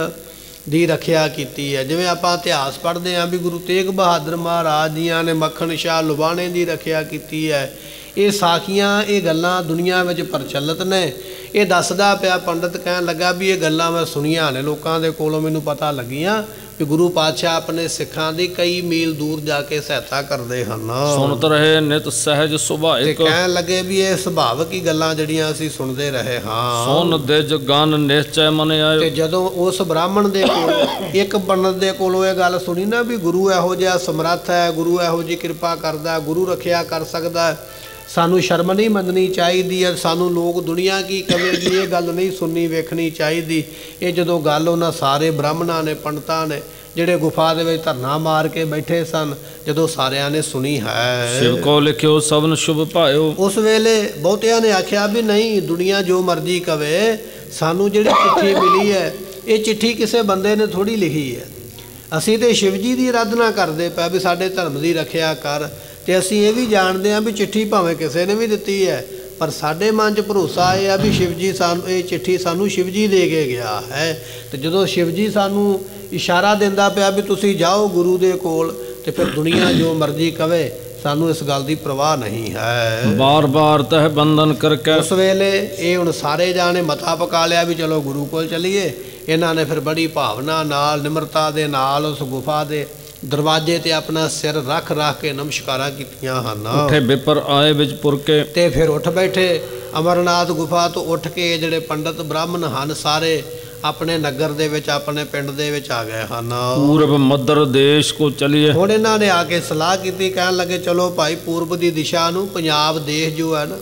ਦੀ ਰੱਖਿਆ ਕੀਤੀ ਹੈ। ਜਿਵੇਂ ਆਪਾਂ ਇਤਿਹਾਸ ਪੜ੍ਹਦੇ ਹਾਂ ਵੀ ਗੁਰੂ ਤੇਗ ਬਹਾਦਰ ਮਹਾਰਾਜ ਜੀਆਂ ਨੇ ਮੱਖਣ ਸ਼ਾਹ ਲੁਬਾਣੇ ਦੀ ਰੱਖਿਆ ਕੀਤੀ ਹੈ। ਇਹ ਸਾਖੀਆਂ, ਇਹ ਗੱਲਾਂ ਦੁਨੀਆ ਵਿੱਚ ਪ੍ਰਚਲਿਤ ਨੇ। ਇਹ ਦੱਸਦਾ ਪਿਆ ਪੰਡਤ, ਕਹਿਣ ਲੱਗਾ ਵੀ ਇਹ ਗੱਲਾਂ ਮੈਂ ਸੁਣੀਆਂ ਨੇ ਲੋਕਾਂ ਦੇ ਕੋਲੋਂ, ਮੈਨੂੰ ਪਤਾ ਲੱਗੀਆਂ ਵੀ ਗੁਰੂ ਪਾਤਸ਼ਾਹ ਆਪਣੇ ਸਿੱਖਾਂ ਦੀ ਕਈ ਮੀਲ ਦੂਰ ਜਾ ਕੇ ਸਹਾਇਤਾ ਕਰਦੇ ਹਨ। ਸੁਣਤ ਰਹੇ ਨਿਤ ਸਹਿਜ ਸੁਭਾਇਕ। ਕਹਿਣ ਲੱਗੇ ਵੀ ਇਹ ਸੁਭਾਵਿਕ ਹੀ ਗੱਲਾਂ ਜਿਹੜੀਆਂ ਅਸੀਂ ਸੁਣਦੇ ਰਹੇ ਹਾਂ। ਸੁਣ ਦਿਜ ਗਨ ਨਿਸ਼ਚੈ ਮਨ ਆਇਓ। ਤੇ ਜਦੋਂ ਉਸ ਬ੍ਰਾਹਮਣ ਦੇ ਕੋਲ ਇੱਕ ਪੰਡਤ ਦੇ ਕੋਲੋਂ ਇਹ ਗੱਲ ਸੁਣੀ ਨਾ ਵੀ ਗੁਰੂ ਇਹੋ ਜਿਹਾ ਸਮਰੱਥ ਹੈ, ਗੁਰੂ ਇਹੋ ਜਿਹੀ ਕਿਰਪਾ ਕਰਦਾ, ਗੁਰੂ ਰੱਖਿਆ ਕਰ ਸਕਦਾ, ਸਾਨੂੰ ਸ਼ਰਮ ਨਹੀਂ ਮੰਨਣੀ ਚਾਹੀਦੀ ਹੈ, ਸਾਨੂੰ ਲੋਕ ਦੁਨੀਆ ਕੀ ਕਹੇਗੀ ਇਹ ਗੱਲ ਨਹੀਂ ਸੁਣਨੀ ਵੇਖਣੀ ਚਾਹੀਦੀ। ਇਹ ਜਦੋਂ ਗੱਲ ਉਹਨਾਂ ਸਾਰੇ ਬ੍ਰਾਹਮਣਾਂ ਨੇ, ਪੰਡਤਾਂ ਨੇ, ਜਿਹੜੇ ਗੁਫਾ ਦੇ ਵਿੱਚ ਧਰਨਾ ਮਾਰ ਕੇ ਬੈਠੇ ਸਨ, ਜਦੋਂ ਸਾਰਿਆਂ ਨੇ ਸੁਣੀ ਹੈ। ਸ਼ਿਵ ਕੋ ਲਿਖਿਓ ਸਭਨ ਸ਼ੁਭ ਭਾਇਓ। ਉਸ ਵੇਲੇ ਬਹੁਤਿਆਂ ਨੇ ਆਖਿਆ ਵੀ ਨਹੀਂ, ਦੁਨੀਆ ਜੋ ਮਰਜ਼ੀ ਕਵੇ, ਸਾਨੂੰ ਜਿਹੜੀ ਚਿੱਠੀ ਮਿਲੀ ਹੈ ਇਹ ਚਿੱਠੀ ਕਿਸੇ ਬੰਦੇ ਨੇ ਥੋੜੀ ਲਿਖੀ ਹੈ। ਅਸੀਂ ਤੇ ਸ਼ਿਵ ਜੀ ਦੀ ਆਰਾਧਨਾ ਕਰਦੇ ਪਏ ਵੀ ਸਾਡੇ ਧਰਮ ਦੀ ਰੱਖਿਆ ਕਰ, ਤੇ ਅਸੀਂ ਇਹ ਵੀ ਜਾਣਦੇ ਹਾਂ ਵੀ ਚਿੱਠੀ ਭਾਵੇਂ ਕਿਸੇ ਨੇ ਵੀ ਦਿੱਤੀ ਹੈ, ਪਰ ਸਾਡੇ ਮਨ 'ਚ ਭਰੋਸਾ ਇਹ ਆ ਵੀ ਸ਼ਿਵ ਜੀ ਸਾਨੂੰ ਇਹ ਚਿੱਠੀ ਸਾਨੂੰ ਸ਼ਿਵ ਜੀ ਦੇ ਕੇ ਗਿਆ ਹੈ। ਤੇ ਜਦੋਂ ਸ਼ਿਵ ਜੀ ਸਾਨੂੰ ਇਸ਼ਾਰਾ ਦਿੰਦਾ ਪਿਆ ਵੀ ਤੁਸੀਂ ਜਾਓ ਗੁਰੂ ਦੇ ਕੋਲ, ਤੇ ਫਿਰ ਦੁਨੀਆ ਜੋ ਮਰਜ਼ੀ ਕਵੇ ਸਾਨੂੰ ਇਸ ਗੱਲ ਦੀ ਪ੍ਰਵਾਹ ਨਹੀਂ ਹੈ। ਬਾਰ ਬਾਰ ਤਹ ਬੰਧਨ ਕਰਕੇ ਉਸ ਵੇਲੇ ਇਹ ਹੁਣ ਸਾਰੇ ਜਾਣੇ ਮਤਾ ਪਕਾ ਲਿਆ ਵੀ ਚਲੋ ਗੁਰੂ ਕੋਲ ਚੱਲੀਏ। ਇਹਨਾਂ ਨੇ ਫਿਰ ਬੜੀ ਭਾਵਨਾ ਨਾਲ ਨਿਮਰਤਾ ਦੇ ਨਾਲ ਉਸ ਗੁਫਾ ਦੇ ਦਰਵਾਜ਼ੇ ਤੇ ਆਪਣਾ ਸਿਰ ਰੱਖ ਰੱਖ ਕੇ ਨਮਸਕਾਰਾਂ ਕੀਤੀਆਂ ਹਨ। ਉੱਠੇ ਵਿਪਰ ਆਏ ਵਿੱਚ ਪੁਰ ਕੇ, ਤੇ ਫਿਰ ਉੱਠ ਬੈਠੇ। ਅਮਰਨਾਥ ਗੁਫਾ ਤੋਂ ਉੱਠ ਕੇ ਜਿਹੜੇ ਪੰਡਤ ਬ੍ਰਾਹਮਣ ਹਨ ਸਾਰੇ ਆਪਣੇ ਨਗਰ ਦੇ ਵਿੱਚ ਆਪਣੇ ਪਿੰਡ ਦੇ ਵਿੱਚ ਆ ਗਏ ਹਨ। ਪੂਰਬ ਮਦਰ ਦੇਸ਼ ਕੋ ਚਲੀਏ। ਹੁਣ ਇਹਨਾਂ ਨੇ ਆ ਕੇ ਸਲਾਹ ਕੀਤੀ, ਕਹਿਣ ਲੱਗੇ ਚਲੋ ਭਾਈ ਪੂਰਬ ਦੀ ਦਿਸ਼ਾ ਨੂੰ, ਪੰਜਾਬ ਦੇਸ਼ ਜੋ ਹੈ ਨਾ,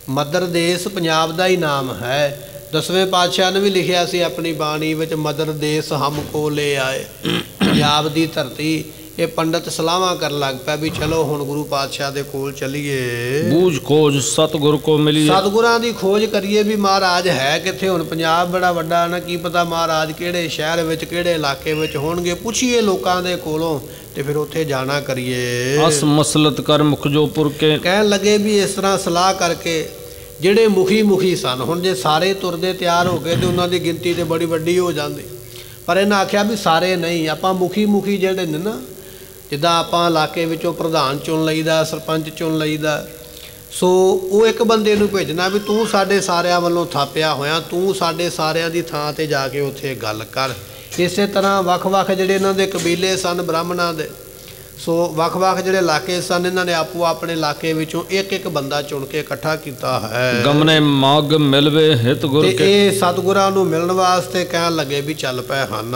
ਮਦਰ ਦੇਸ਼ ਪੰਜਾਬ ਦਾ ਹੀ ਨਾਮ ਹੈ। 10ਵੇਂ ਪਾਤਸ਼ਾਹ ਨੇ ਵੀ ਲਿਖਿਆ ਸੀ ਆਪਣੀ ਬਾਣੀ ਵਿੱਚ, ਮਦਰ ਦੇਸ਼ ਹਮ ਕੋ ਲੈ ਆਏ, ਪੰਜਾਬ ਦੀ ਧਰਤੀ। ਇਹ ਪੰਡਤ ਸਲਾਹਾਂ ਕਰਨ ਲੱਗ ਪਿਆ ਵੀ ਚਲੋ ਹੁਣ ਗੁਰੂ ਪਾਤਸ਼ਾਹ ਦੇ ਕੋਲ ਚੱਲੀਏ। ਬੂਝ ਖੋਜ ਸਤਿਗੁਰ ਕੋ ਮਿਲੀਏ। ਸਤਿਗੁਰਾਂ ਦੀ ਖੋਜ ਕਰੀਏ ਵੀ ਮਹਾਰਾਜ ਹੈ ਕਿੱਥੇ। ਹੁਣ ਪੰਜਾਬ ਬੜਾ ਵੱਡਾ ਨਾ, ਕੀ ਪਤਾ ਮਹਾਰਾਜ ਕਿਹੜੇ ਸ਼ਹਿਰ ਵਿੱਚ ਕਿਹੜੇ ਇਲਾਕੇ ਵਿੱਚ ਹੋਣਗੇ। ਪੁੱਛੀਏ ਲੋਕਾਂ ਦੇ ਕੋਲੋਂ ਤੇ ਫਿਰ ਉੱਥੇ ਜਾਣਾ ਕਰੀਏ। ਅਸ ਮਸਲਤ ਕਰ ਮੁਖ ਜੋ ਪੁਰ ਕੇ। ਕਹਿਣ ਲੱਗੇ ਵੀ ਇਸ ਤਰ੍ਹਾਂ ਸਲਾਹ ਕਰਕੇ ਜਿਹੜੇ ਮੁਖੀ ਸਨ, ਹੁਣ ਜੇ ਸਾਰੇ ਤੁਰਦੇ ਤਿਆਰ ਹੋ ਗਏ ਤੇ ਉਹਨਾਂ ਦੀ ਗਿਣਤੀ ਤੇ ਬੜੀ ਵੱਡੀ ਹੋ ਜਾਂਦੀ, ਪਰ ਇਹਨਾਂ ਆਖਿਆ ਵੀ ਸਾਰੇ ਨਹੀਂ, ਆਪਾਂ ਮੁਖੀ ਜਿਹੜੇ ਨੇ ਨਾ, ਜਿੱਦਾਂ ਆਪਾਂ ਇਲਾਕੇ ਵਿੱਚੋਂ ਪ੍ਰਧਾਨ ਚੁਣ ਲਈਦਾ, ਸਰਪੰਚ ਚੁਣ ਲਈਦਾ, ਸੋ ਉਹ ਇੱਕ ਬੰਦੇ ਨੂੰ ਭੇਜਣਾ ਵੀ ਤੂੰ ਸਾਡੇ ਸਾਰਿਆਂ ਵੱਲੋਂ ਥਾਪਿਆ ਹੋਇਆ, ਤੂੰ ਸਾਡੇ ਸਾਰਿਆਂ ਦੀ ਥਾਂ ਤੇ ਜਾ ਕੇ ਉੱਥੇ ਗੱਲ ਕਰ। ਇਸੇ ਤਰ੍ਹਾਂ ਵੱਖ-ਵੱਖ ਜਿਹੜੇ ਇਹਨਾਂ ਦੇ ਕਬੀਲੇ ਸਨ ਬ੍ਰਾਹਮਣਾਂ ਦੇ, ਸੋ ਵੱਖ-ਵੱਖ ਜਿਹੜੇ ਇਲਾਕੇ ਸਨ, ਇਹਨਾਂ ਨੇ ਆਪੋ ਆਪਣੇ ਇਲਾਕੇ ਵਿੱਚੋਂ ਇੱਕ ਬੰਦਾ ਚੁਣ ਕੇ ਇਕੱਠਾ ਕੀਤਾ ਹੈ। ਗਮਨੇ ਮਾਗ ਮਿਲਵੇ ਹਿਤ ਗੁਰ ਕੇ। ਇਹ ਸਤਿਗੁਰਾਂ ਨੂੰ ਮਿਲਣ ਵਾਸਤੇ ਕਹਿਣ ਲੱਗੇ ਵੀ ਚੱਲ ਪਏ ਹਨ।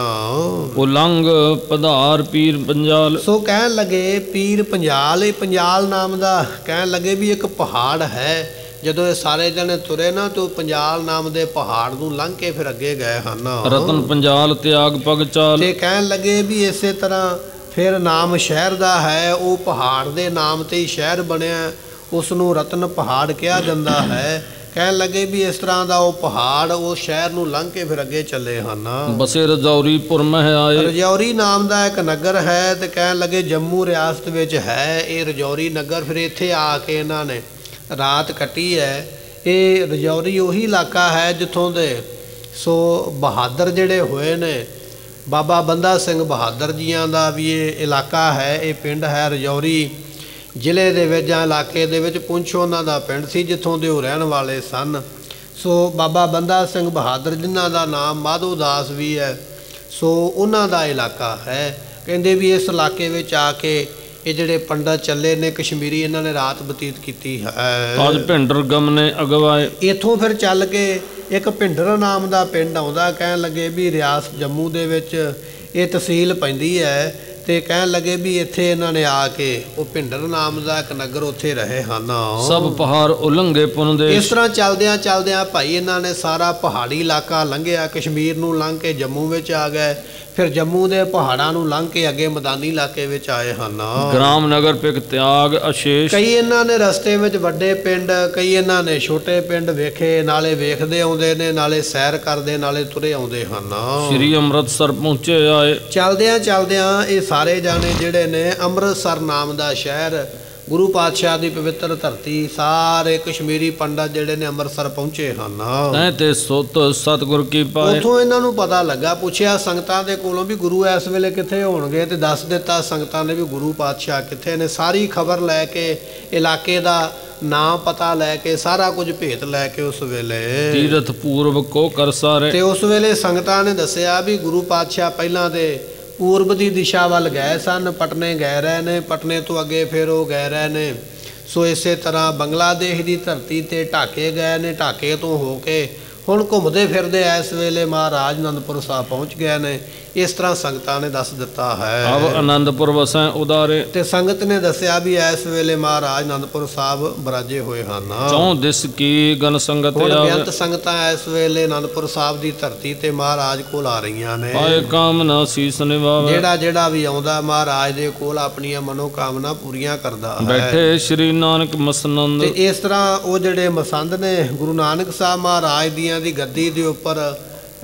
ਉਲੰਗ ਪਧਾਰ ਪੀਰ ਪੰਜਾਲ। ਸੋ ਕਹਿਣ ਲੱਗੇ ਪੀਰ ਪੰਜਾਲ, ਇਹ ਪੰਜਾਲ ਨਾਮ ਦਾ ਕਹਿਣ ਲੱਗੇ ਵੀ ਇੱਕ ਪਹਾੜ ਹੈ। ਜਦੋਂ ਇਹ ਸਾਰੇ ਜਣੇ ਤੁਰੇ ਨਾ ਤਾਂ ਪੰਜਾਲ ਨਾਮ ਦੇ ਪਹਾੜ ਨੂੰ ਲੰਘ ਕੇ ਫਿਰ ਅੱਗੇ ਗਏ ਹਨ। ਰਤਨ ਪੰਜਾਲ ਤਿਆਗ ਪਗ ਚਾਲ। ਤੇ ਕਹਿਣ ਲੱਗੇ ਵੀ ਇਸੇ ਤਰ੍ਹਾਂ ਫਿਰ ਨਾਮ ਸ਼ਹਿਰ ਦਾ ਹੈ, ਉਹ ਪਹਾੜ ਦੇ ਨਾਮ ਤੇ ਹੀ ਸ਼ਹਿਰ ਬਣਿਆ, ਉਸ ਨੂੰ ਰਤਨ ਪਹਾੜ ਕਿਹਾ ਜਾਂਦਾ ਹੈ। ਕਹਿਣ ਲੱਗੇ ਵੀ ਇਸ ਤਰ੍ਹਾਂ ਦਾ ਉਹ ਪਹਾੜ ਉਹ ਸ਼ਹਿਰ ਨੂੰ ਲੰਘ ਕੇ ਫਿਰ ਅੱਗੇ ਚੱਲੇ ਹਨ। ਬਸੇ ਰਜੌਰੀਪੁਰ ਮਹਿ ਆਏ। ਰਜੌਰੀ ਨਾਮ ਦਾ ਇੱਕ ਨਗਰ ਹੈ ਤੇ ਕਹਿਣ ਲੱਗੇ ਜੰਮੂ ਰਿਆਸਤ ਵਿੱਚ ਹੈ ਇਹ ਰਜੌਰੀ ਨਗਰ। ਫਿਰ ਇੱਥੇ ਆ ਕੇ ਇਹਨਾਂ ਨੇ ਰਾਤ ਕੱਟੀ ਹੈ। ਇਹ ਰਜੌਰੀ ਉਹੀ ਇਲਾਕਾ ਹੈ ਜਿੱਥੋਂ ਦੇ ਸੋ ਬਹਾਦਰ ਜਿਹੜੇ ਹੋਏ ਨੇ, ਬਾਬਾ ਬੰਦਾ ਸਿੰਘ ਬਹਾਦਰ ਜੀਆਂ ਦਾ ਵੀ ਇਹ ਇਲਾਕਾ ਹੈ। ਇਹ ਪਿੰਡ ਹੈ ਰਜੌਰੀ ਜ਼ਿਲ੍ਹੇ ਦੇ ਵਿੱਚ ਜਾਂ ਇਲਾਕੇ ਦੇ ਵਿੱਚ। ਪੁੰਛ ਉਹਨਾਂ ਦਾ ਪਿੰਡ ਸੀ ਜਿੱਥੋਂ ਦੇ ਉਹ ਰਹਿਣ ਵਾਲੇ ਸਨ। ਸੋ ਬਾਬਾ ਬੰਦਾ ਸਿੰਘ ਬਹਾਦਰ ਜਿਨ੍ਹਾਂ ਦਾ ਨਾਮ ਮਾਧੋ ਦਾਸ ਵੀ ਹੈ, ਸੋ ਉਹਨਾਂ ਦਾ ਇਲਾਕਾ ਹੈ। ਕਹਿੰਦੇ ਵੀ ਇਸ ਇਲਾਕੇ ਵਿੱਚ ਆ ਕੇ ਇਹ ਜਿਹੜੇ ਪੰਡਤ ਚੱਲੇ ਨੇ ਕਸ਼ਮੀਰੀ, ਇਹਨਾਂ ਨੇ ਰਾਤ ਬਤੀਤ ਕੀਤੀ ਹੈ। ਅੱਜ ਭਿੰਡਰ ਗਮਨੇ ਅਗਵਾਏ। ਇੱਥੋਂ ਫਿਰ ਚੱਲ ਕੇ ਇੱਕ ਭਿੰਡਰ ਨਾਮ ਦਾ ਪਿੰਡ ਆਉਂਦਾ। ਕਹਿਣ ਲੱਗੇ ਵੀ ਰਿਆਸਤ ਜੰਮੂ ਦੇ ਵਿੱਚ ਇਹ ਤਹਿਸੀਲ ਪੈਂਦੀ ਹੈ। ਤੇ ਕਹਿਣ ਲੱਗੇ ਵੀ ਇੱਥੇ ਇਹਨਾਂ ਨੇ ਆ ਕੇ ਉਹ ਭਿੰਡਰ ਨਾਮ ਦਾ ਇੱਕ ਨਗਰ ਉੱਥੇ ਰਹੇ ਹਨ। ਸਭ ਪਹਾੜ ਉਲੰਘੇ ਪੁਨ ਦੇਸ਼। ਇਸ ਤਰ੍ਹਾਂ ਚੱਲਦਿਆਂ ਭਾਈ ਇਹਨਾਂ ਨੇ ਸਾਰਾ ਪਹਾੜੀ ਇਲਾਕਾ ਲੰਘਿਆ। ਕਸ਼ਮੀਰ ਨੂੰ ਲੰਘ ਕੇ ਜੰਮੂ ਵਿੱਚ ਆ ਗਏ। ਫਿਰ ਜੰਮੂ ਦੇ ਪਹਾੜਾਂ ਨੂੰ ਲੰਘ ਕੇ ਅੱਗੇ ਮੈਦਾਨੀ ਇਲਾਕੇ ਵਿੱਚ ਆਏ ਹਨ। ਗ੍ਰਾਮ ਨਗਰ ਪਿਕ ਤਿਆਗ ਅਸ਼ੇਸ਼। ਕਈ ਇਹਨਾਂ ਨੇ ਰਸਤੇ ਵਿੱਚ ਵੱਡੇ ਪਿੰਡ, ਕਈ ਇਹਨਾਂ ਨੇ ਛੋਟੇ ਪਿੰਡ ਵੇਖੇ। ਨਾਲੇ ਵੇਖਦੇ ਆਉਂਦੇ ਨੇ, ਨਾਲੇ ਸੈਰ ਕਰਦੇ, ਨਾਲੇ ਤੁਰੇ ਆਉਂਦੇ ਹਨ। ਸ੍ਰੀ ਅੰਮ੍ਰਿਤਸਰ ਪਹੁੰਚੇ ਆਏ। ਚੱਲਦਿਆਂ ਇਹ ਸਾਰੇ ਜਾਣੇ ਜਿਹੜੇ ਨੇ ਅੰਮ੍ਰਿਤਸਰ ਨਾਮ ਦਾ ਸ਼ਹਿਰ, ਗੁਰੂ ਪਾਤਸ਼ਾਹ ਦੀ ਪਵਿੱਤਰ ਧਰਤੀ, ਸਾਰੇ ਕਸ਼ਮੀਰੀ ਪੰਡਤ ਜਿਹੜੇ ਨੇ ਅੰਮ੍ਰਿਤਸਰ ਪਹੁੰਚੇ ਹਨ। ਤੈਂ ਤੇ ਸੁਤ ਸਤਿਗੁਰ ਕੀ ਪਾਏ। ਉੱਥੋਂ ਇਹਨਾਂ ਨੂੰ ਪਤਾ ਲੱਗਾ, ਪੁੱਛਿਆ ਸੰਗਤਾਂ ਦੇ ਕੋਲੋਂ ਵੀ ਗੁਰੂ ਇਸ ਵੇਲੇ ਕਿੱਥੇ ਹੋਣਗੇ, ਤੇ ਦੱਸ ਦਿੱਤਾ ਸੰਗਤਾਂ ਨੇ ਵੀ ਗੁਰੂ ਪਾਤਸ਼ਾਹ ਕਿੱਥੇ ਨੇ। ਸਾਰੀ ਖਬਰ ਲੈ ਕੇ, ਇਲਾਕੇ ਦਾ ਨਾਂ ਪਤਾ ਲੈ ਕੇ, ਸਾਰਾ ਕੁਝ ਭੇਤ ਲੈ ਕੇ ਉਸ ਵੇਲੇ ਤੀਰਥ ਪੂਰਬ ਕੋ ਕਰ ਸਾਰੇ। ਤੇ ਉਸ ਵੇਲੇ ਸੰਗਤਾਂ ਨੇ ਦੱਸਿਆ ਵੀ ਗੁਰੂ ਪਾਤਸ਼ਾਹ ਪਹਿਲਾਂ ਦੇ ਪੂਰਬ ਦੀ ਦਿਸ਼ਾ ਵੱਲ ਗਏ ਸਨ, ਪਟਨੇ ਗਏ ਰਹੇ ਨੇ, ਪਟਨੇ ਤੋਂ ਅੱਗੇ ਫਿਰ ਉਹ ਗਏ ਰਹੇ ਨੇ। ਸੋ ਇਸੇ ਤਰ੍ਹਾਂ ਬੰਗਲਾਦੇਸ਼ ਦੀ ਧਰਤੀ ਤੇ ਢਾਕੇ ਗਏ ਨੇ, ਢਾਕੇ ਤੋਂ ਹੋ ਕੇ ਹੁਣ ਘੁੰਮਦੇ ਫਿਰਦੇ ਇਸ ਵੇਲੇ ਮਹਾਰਾਜ ਅਨੰਦਪੁਰ ਸਾਹਿਬ ਪਹੁੰਚ ਗਏ ਨੇ। ਇਸ ਤਰ੍ਹਾਂ ਸੰਗਤਾਂ ਨੇ ਦੱਸ ਦਿੱਤਾ ਹੈ। ਅਬ ਅਨੰਦਪੁਰ ਵਸੈ ਉਦਾਰੇ। ਤੇ ਸੰਗਤ ਨੇ ਦੱਸਿਆ ਵੀ ਇਸ ਵੇਲੇ ਮਹਾਰਾਜ ਅਨੰਦਪੁਰ ਸਾਹਿਬ ਬਰਾਜੇ ਹੋਏ ਹਨ। ਚੌਂ ਦਿਸ ਕੀ ਗਨ ਸੰਗਤ ਹੁਣ ਆਵੇ। ਬੇਅੰਤ ਸੰਗਤਾਂ ਇਸ ਵੇਲੇ ਅਨੰਦਪੁਰ ਸਾਹਿਬ ਦੀ ਧਰਤੀ ਤੇ ਮਹਾਰਾਜ ਕੋਲ ਆ ਰਹੀਆਂ ਨੇ। ਆਏ ਕਾਮਨਾ ਸੀਸ ਨਿਵਾਵੇ। ਜਿਹੜਾ ਵੀ ਆਉਂਦਾ ਮਹਾਰਾਜ ਦੇ ਕੋਲ ਆਪਣੀਆਂ ਮਨੋ ਕਾਮਨਾ ਪੂਰੀਆਂ ਕਰਦਾ ਹੈ। ਬੈਠੇ ਸ੍ਰੀ ਨਾਨਕ ਮਸਨੰਦ। ਤੇ ਇਸ ਤਰ੍ਹਾਂ ਉਹ ਜਿਹੜੇ ਮਸੰਦ ਨੇ ਗੁਰੂ ਨਾਨਕ ਸਾਹਿਬ ਮਹਾਰਾਜ ਦੀਆਂ ਪਾਤਸ਼ਾਹੀਆਂ ਦੀ ਗੱਦੀ ਦੇ ਉੱਪਰ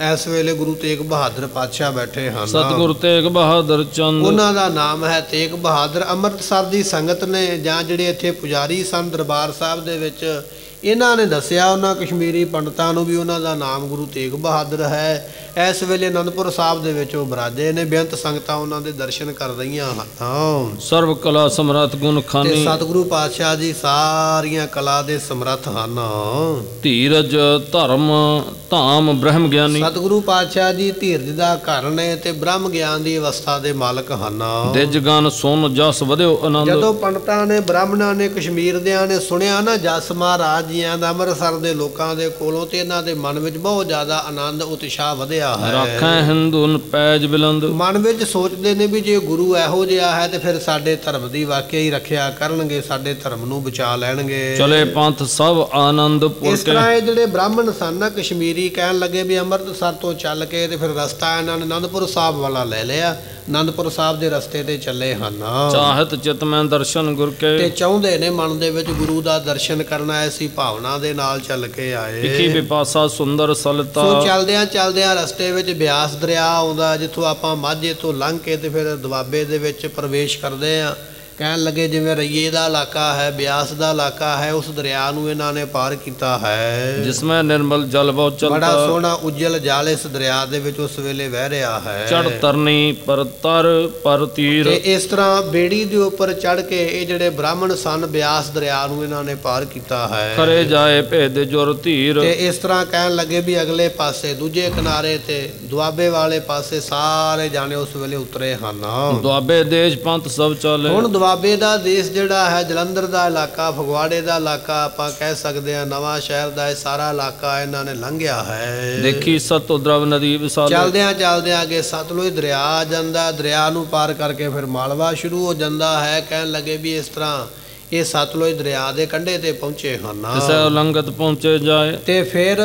ਇਸ ਵੇਲੇ ਗੁਰੂ ਤੇਗ ਬਹਾਦਰ ਪਾਤਸ਼ਾਹ ਬੈਠੇ ਹਨ। ਸਤਿਗੁਰੂ ਤੇਗ ਬਹਾਦਰ ਚੰਦ, ਉਹਨਾਂ ਦਾ ਨਾਮ ਹੈ ਤੇਗ ਬਹਾਦਰ। ਅੰਮ੍ਰਿਤਸਰ ਦੀ ਸੰਗਤ ਨੇ ਜਾਂ ਜਿਹੜੇ ਇੱਥੇ ਪੁਜਾਰੀ ਸਨ ਦਰਬਾਰ ਸਾਹਿਬ ਦੇ ਵਿੱਚ, ਇਹਨਾਂ ਨੇ ਦੱਸਿਆ ਉਹਨਾਂ ਕਸ਼ਮੀਰੀ ਪੰਡਤਾਂ ਨੂੰ ਵੀ ਉਹਨਾਂ ਦਾ ਨਾਮ ਗੁਰੂ ਤੇਗ ਬਹਾਦਰ ਹੈ। ਇਸ ਵੇਲੇ ਅਨੰਦਪੁਰ ਸਾਹਿਬ ਦੇ ਵਿੱਚ ਉਹ ਬਰਾਜੇ ਨੇ, ਬੇਅੰਤ ਸੰਗਤਾਂ ਉਹਨਾਂ ਦੇ ਦਰਸ਼ਨ ਕਰ ਰਹੀਆਂ ਹਨ। ਸਰਵ ਕਲਾ ਸਮਰੱਥ ਗੁਣ ਤੇ ਖਾਨੀ, ਸਤਿਗੁਰੂ ਪਾਤਸ਼ਾਹ ਜੀ ਸਾਰੀਆਂ ਕਲਾ ਦੇ ਸਮਰੱਥ ਹਨ। ਧੀਰਜ ਧਰਮ ਧਾਮ ਬ੍ਰਹਮ ਗਿਆਨੀ, ਸਤਿਗੁਰੂ ਪਾਤਸ਼ਾਹ ਜੀ ਧੀਰਜ ਦਾ ਘਰ ਨੇ ਤੇ ਬ੍ਰਹਮ ਗਿਆਨ ਦੀ ਅਵਸਥਾ ਦੇ ਮਾਲਕ ਹਨ। ਦਿਜ ਗਨ ਸੁਨ ਜਸ ਵਧਿਓ ਆਨੰਦ। ਜਦੋਂ ਪੰਡਤਾਂ ਨੇ ਬ੍ਰਾਹਮਣਾਂ ਨੇ ਕਸ਼ਮੀਰ ਦਿਆਂ ਨੇ ਸੁਣਿਆ ਨਾ ਜਸ ਮਹਾਰਾਜ ਜੀਆਂ ਦਾ ਅੰਮ੍ਰਿਤਸਰ ਦੇ ਲੋਕਾਂ ਦੇ ਕੋਲੋਂ, ਤੇ ਇਹਨਾਂ ਦੇ ਮਨ ਵਿੱਚ ਬਹੁਤ ਜ਼ਿਆਦਾ ਆਨੰਦ ਉਤਸ਼ਾਹ ਵਧਿਆ ਹੈ। ਰੱਖੈ ਹਿੰਦੂਨ ਪੈਜ ਬਿਲੰਦ, ਮਨ ਵਿੱਚ ਸੋਚਦੇ ਨੇ ਵੀ ਜੇ ਗੁਰੂ ਇਹੋ ਜਿਹਾ ਹੈ ਤੇ ਫਿਰ ਸਾਡੇ ਧਰਮ ਦੀ ਵਾਕਿਆ ਹੀ ਰੱਖਿਆ ਕਰਨਗੇ, ਸਾਡੇ ਧਰਮ ਨੂੰ ਬਚਾ ਲੈਣਗੇ। ਚਲੇ ਪੰਥ ਸਭ ਆਨੰਦਪੁਰ ਇਸ ਤਰ੍ਹਾਂ ਇਹ ਜਿਹੜੇ ਬ੍ਰਾਹਮਣ ਸਨ ਨਾ ਕਸ਼ਮੀਰੀ, ਕਹਿਣ ਲੱਗੇ ਵੀ ਅੰਮ੍ਰਿਤਸਰ ਤੋਂ ਚੱਲ ਕੇ ਤੇ ਫਿਰ ਰਸਤਾ ਇਹਨਾਂ ਨੇ ਅਨੰਦਪੁਰ ਸਾਹਿਬ ਵਾਲਾ ਲੈ ਲਿਆ। ਅਨੰਦਪੁਰ ਸਾਹਿਬ ਦੇ ਰਸਤੇ ਤੇ ਚੱਲੇ ਹਨ। ਚਾਹਤ ਚਿਤ ਮੈਂ ਦਰਸ਼ਨ ਗੁਰ ਕੇ, ਤੇ ਚਾਹੁੰਦੇ ਨੇ ਮਨ ਦੇ ਵਿੱਚ ਗੁਰੂ ਦਾ ਦਰਸ਼ਨ ਕਰਨਾ, ਐਸੀ ਭਾਵਨਾ ਦੇ ਨਾਲ ਚੱਲ ਕੇ ਆਏ। ਇਕੀ ਵਿਪਾਸਾ ਸੁੰਦਰ ਸਲਤਾ, ਸੋ ਚਲਦਿਆਂ ਚਲਦਿਆਂ ਰਸਤੇ ਵਿੱਚ ਬਿਆਸ ਦਰਿਆ ਆਉਂਦਾ, ਜਿੱਥੋਂ ਆਪਾਂ ਮਾਝੇ ਤੋਂ ਲੰਘ ਕੇ ਤੇ ਫਿਰ ਦੁਆਬੇ ਦੇ ਵਿੱਚ ਪ੍ਰਵੇਸ਼ ਕਰਦੇ ਆ। ਕਹਿਣ ਲੱਗੇ ਜਿਵੇਂ ਰਈਏ ਦਾ ਇਲਾਕਾ ਹੈ, ਬਿਆਸ ਦਾ ਇਲਾਕਾ ਹੈ, ਉਸ ਦਰਿਆ ਨੂੰ ਇਹਨਾਂ ਨੇ ਪਾਰ ਕੀਤਾ ਹੈ, ਜਿਸਮੈ ਨਿਰਮਲ ਜਲ ਬਹੁ ਚਲਤਾ। ਬੜਾ ਸੋਹਣਾ ਉਜਲ ਜਲ ਇਸ ਦਰਿਆ ਦੇ ਵਿੱਚ ਉਸ ਵੇਲੇ ਵਹਿ ਰਿਹਾ ਹੈ। ਚੜ ਤਰਨੀ ਪਰ ਤਰ ਪਰ ਤੀਰ, ਤੇ ਇਸ ਤਰ੍ਹਾਂ ਬੇੜੀ ਦੇ ਉੱਪਰ ਚੜ ਕੇ ਇਹ ਜਿਹੜੇ ਬ੍ਰਾਹਮਣ ਸਨ ਬਿਆਸ ਦਰਿਆ ਨੂੰ ਇਹਨਾਂ ਨੇ ਪਾਰ ਕੀਤਾ ਹੈ। ਖਰੇ ਜਾਏ ਭੇਦ ਜੁਰ ਧੀਰ, ਤੇ ਇਸ ਤਰ੍ਹਾਂ ਕਹਿਣ ਲੱਗੇ ਵੀ ਅਗਲੇ ਪਾਸੇ ਦੂਜੇ ਕਿਨਾਰੇ ਤੇ ਦੁਆਬੇ ਵਾਲੇ ਪਾਸੇ ਸਾਰੇ ਜਾਣੇ ਉਸ ਵੇਲੇ ਉਤਰੇ ਹਨ। ਦੁਆਬੇ ਦੇਸ਼ ਪੰਥ ਸਭ ਚਲੇ, ਹੁਣ ਦੁਆਬੇ ਦਾ ਦੇਸ਼ ਜਿਹੜਾ ਹੈ, ਜਲੰਧਰ ਦਾ ਇਲਾਕਾ, ਫਗਵਾੜੇ ਦਾ ਇਲਾਕਾ, ਆਪਾਂ ਕਹਿ ਸਕਦੇ ਹਾਂ ਨਵਾਂ ਸ਼ਹਿਰ ਦਾ, ਇਹ ਸਾਰਾ ਇਲਾਕਾ ਇਹਨਾਂ ਨੇ ਲੰਘਿਆ ਹੈ। ਦੇਖੀ ਸਤੋ ਦਰਵ ਨਦੀ ਵਿਸਾਲੇ, ਚਲਦਿਆਂ ਚਲਦਿਆਂ ਅੱਗੇ ਸਤਲੁਜ ਦਰਿਆ ਆ ਜਾਂਦਾ, ਦਰਿਆ ਨੂੰ ਪਾਰ ਕਰਕੇ ਫਿਰ ਮਾਲਵਾ ਸ਼ੁਰੂ ਹੋ ਜਾਂਦਾ ਹੈ। ਕਹਿਣ ਲੱਗੇ ਵੀ ਇਸ ਤਰ੍ਹਾਂ ਇਹ ਸਤਲੁਜ ਦਰਿਆ ਦੇ ਕੰਢੇ ਤੇ ਪਹੁੰਚੇ ਹਨ। ਕਿਸੇ ਉਲੰਘਤ ਪਹੁੰਚੇ ਜਾਏ, ਤੇ ਫਿਰ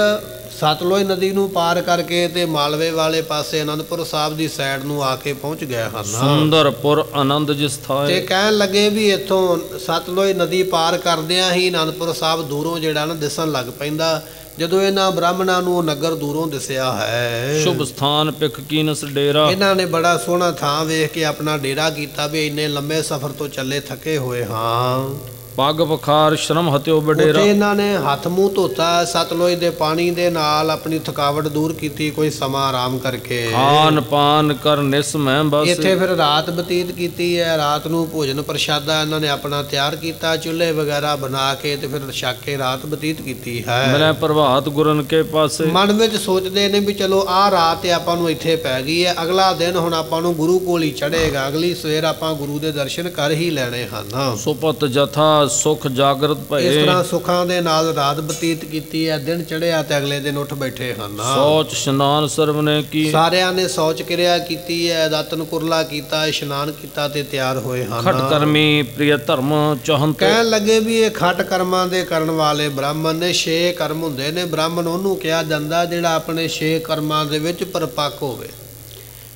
ਸਤਲੁਜ ਨਦੀ ਨੂੰ ਪਾਰ ਕਰਕੇ ਤੇ ਮਾਲਵੇ ਵਾਲੇ ਪਾਸੇ ਅਨੰਦਪੁਰ ਸਾਹਿਬ ਦੀ ਸਾਈਡ ਨੂੰ ਆ ਕੇ ਪਹੁੰਚ ਗਏ ਹਨ। ਸੁੰਦਰਪੁਰ ਆਨੰਦ ਜਿਸ ਥਾਏ, ਤੇ ਕਹਿਣ ਲੱਗੇ ਵੀ ਇੱਥੋਂ ਸਤਲੁਜ ਨਦੀ ਪਾਰ ਕਰਦਿਆਂ ਹੀ ਅਨੰਦਪੁਰ ਸਾਹਿਬ ਦੂਰੋਂ ਜਿਹੜਾ ਨਾ ਦਿਸਣ ਲੱਗ ਪੈਂਦਾ। ਜਦੋਂ ਇਹਨਾਂ ਬ੍ਰਾਹਮਣਾਂ ਨੂੰ ਉਹ ਨਗਰ ਦੂਰੋਂ ਦਿਸਿਆ ਹੈ, ਸ਼ੁਭ ਸਥਾਨ ਪਿਖ ਕੀਨਸ ਡੇਰਾ, ਇਹਨਾਂ ਨੇ ਬੜਾ ਸੋਹਣਾ ਥਾਂ ਵੇਖ ਕੇ ਆਪਣਾ ਡੇਰਾ ਕੀਤਾ ਵੀ ਇੰਨੇ ਲੰਮੇ ਸਫ਼ਰ ਤੋਂ ਚੱਲੇ ਥੱਕੇ ਹੋਏ ਹਾਂ। ਪੱਗ ਬਖਾਰ ਸ਼ਰਮ ਹਤਿਓ ਬਡੇਰਾ, ਉੱਥੇ ਇਹਨਾਂ ਨੇ ਹੱਥ ਮੂੰਹ ਧੋਤਾ, ਸਤਲੁਜ ਦੇ ਪਾਣੀ ਦੇ ਨਾਲ ਆਪਣੀ ਥਕਾਵਟ ਦੂਰ ਕੀਤੀ, ਕੋਈ ਸਮਾਂ ਆਰਾਮ ਕਰਕੇ ਖਾਨ ਪਾਨ ਕਰ ਨਿਸ ਮੈਂ ਬਸ। ਇੱਥੇ ਫਿਰ ਰਾਤ ਬਤੀਤ ਕੀਤੀ ਹੈ। ਰਾਤ ਨੂੰ ਭੋਜਨ ਪ੍ਰਸ਼ਾਦਾ ਇਹਨਾਂ ਨੇ ਆਪਣਾ ਤਿਆਰ ਕੀਤਾ, ਚੁੱਲ੍ਹੇ ਵਗੈਰਾ ਬਣਾ ਕੇ ਤੇ ਫਿਰ ਛਕ ਕੇ ਰਾਤ ਬਤੀਤ ਕੀਤੀ ਹੈ। ਮਿਲੇ ਪ੍ਰਭਾਤ ਗੁਰਨ ਕੇ ਪਾਸੇ, ਮਨ ਵਿੱਚ ਸੋਚਦੇ ਨੇ ਵੀ ਚਲੋ ਆਹ ਰਾਤ ਤੇ ਆਪਾਂ ਨੂੰ ਇੱਥੇ ਪੈ ਗਈ ਹੈ, ਅਗਲਾ ਦਿਨ ਹੁਣ ਆਪਾਂ ਨੂੰ ਗੁਰੂ ਕੋਲ ਹੀ ਚੜ੍ਹੇਗਾ, ਅਗਲੀ ਸਵੇਰ ਆਪਾਂ ਗੁਰੂ ਦੇ ਦਰਸ਼ਨ ਕਰ ਹੀ ਲੈਣੇ ਹਨ। ਸੁਪਤ ਜਥਾ ਸੁਖ ਜਾਗਰਤ ਭਏ, ਇਸ ਤਰ੍ਹਾਂ ਸੁੱਖਾਂ ਦੇ ਨਾਲ ਰਾਤ ਬਤੀਤ ਕੀਤੀ ਹੈ। ਦਿਨ ਚੜ੍ਹਿਆ ਤੇ ਅਗਲੇ ਦਿਨ ਉੱਠ ਬੈਠੇ ਹਨ। ਸੋਚ ਇਸ਼ਨਾਨ ਸਰਬ ਨੇ ਕੀ, ਸਾਰਿਆਂ ਨੇ ਸੌਚ ਕਿਰਿਆ ਕੀਤੀ ਹੈ, ਦਾਤਨ ਕੁਰਲਾ ਕੀਤਾ, ਇਸ਼ਨਾਨ ਕੀਤਾ ਤੇ ਤਿਆਰ ਹੋਏ ਹਨ। ਖਟ ਕਰਮੀ ਪ੍ਰਿਯ ਧਰਮ ਚਾਹੰਤ, ਕਹਿਣ ਲੱਗੇ ਵੀ ਇਹ ਖਟ ਕਰਮਾਂ ਦੇ ਕਰਨ ਵਾਲੇ ਬ੍ਰਾਹਮਣ ਨੇ। 6 ਕਰਮ ਹੁੰਦੇ ਨੇ, ਬ੍ਰਾਹਮਣ ਉਹਨੂੰ ਕਿਹਾ ਜਾਂਦਾ ਜਿਹੜਾ ਆਪਣੇ 6 ਕਰਮਾਂ ਦੇ ਵਿੱਚ ਪਰਪੱਕ ਹੋਵੇ।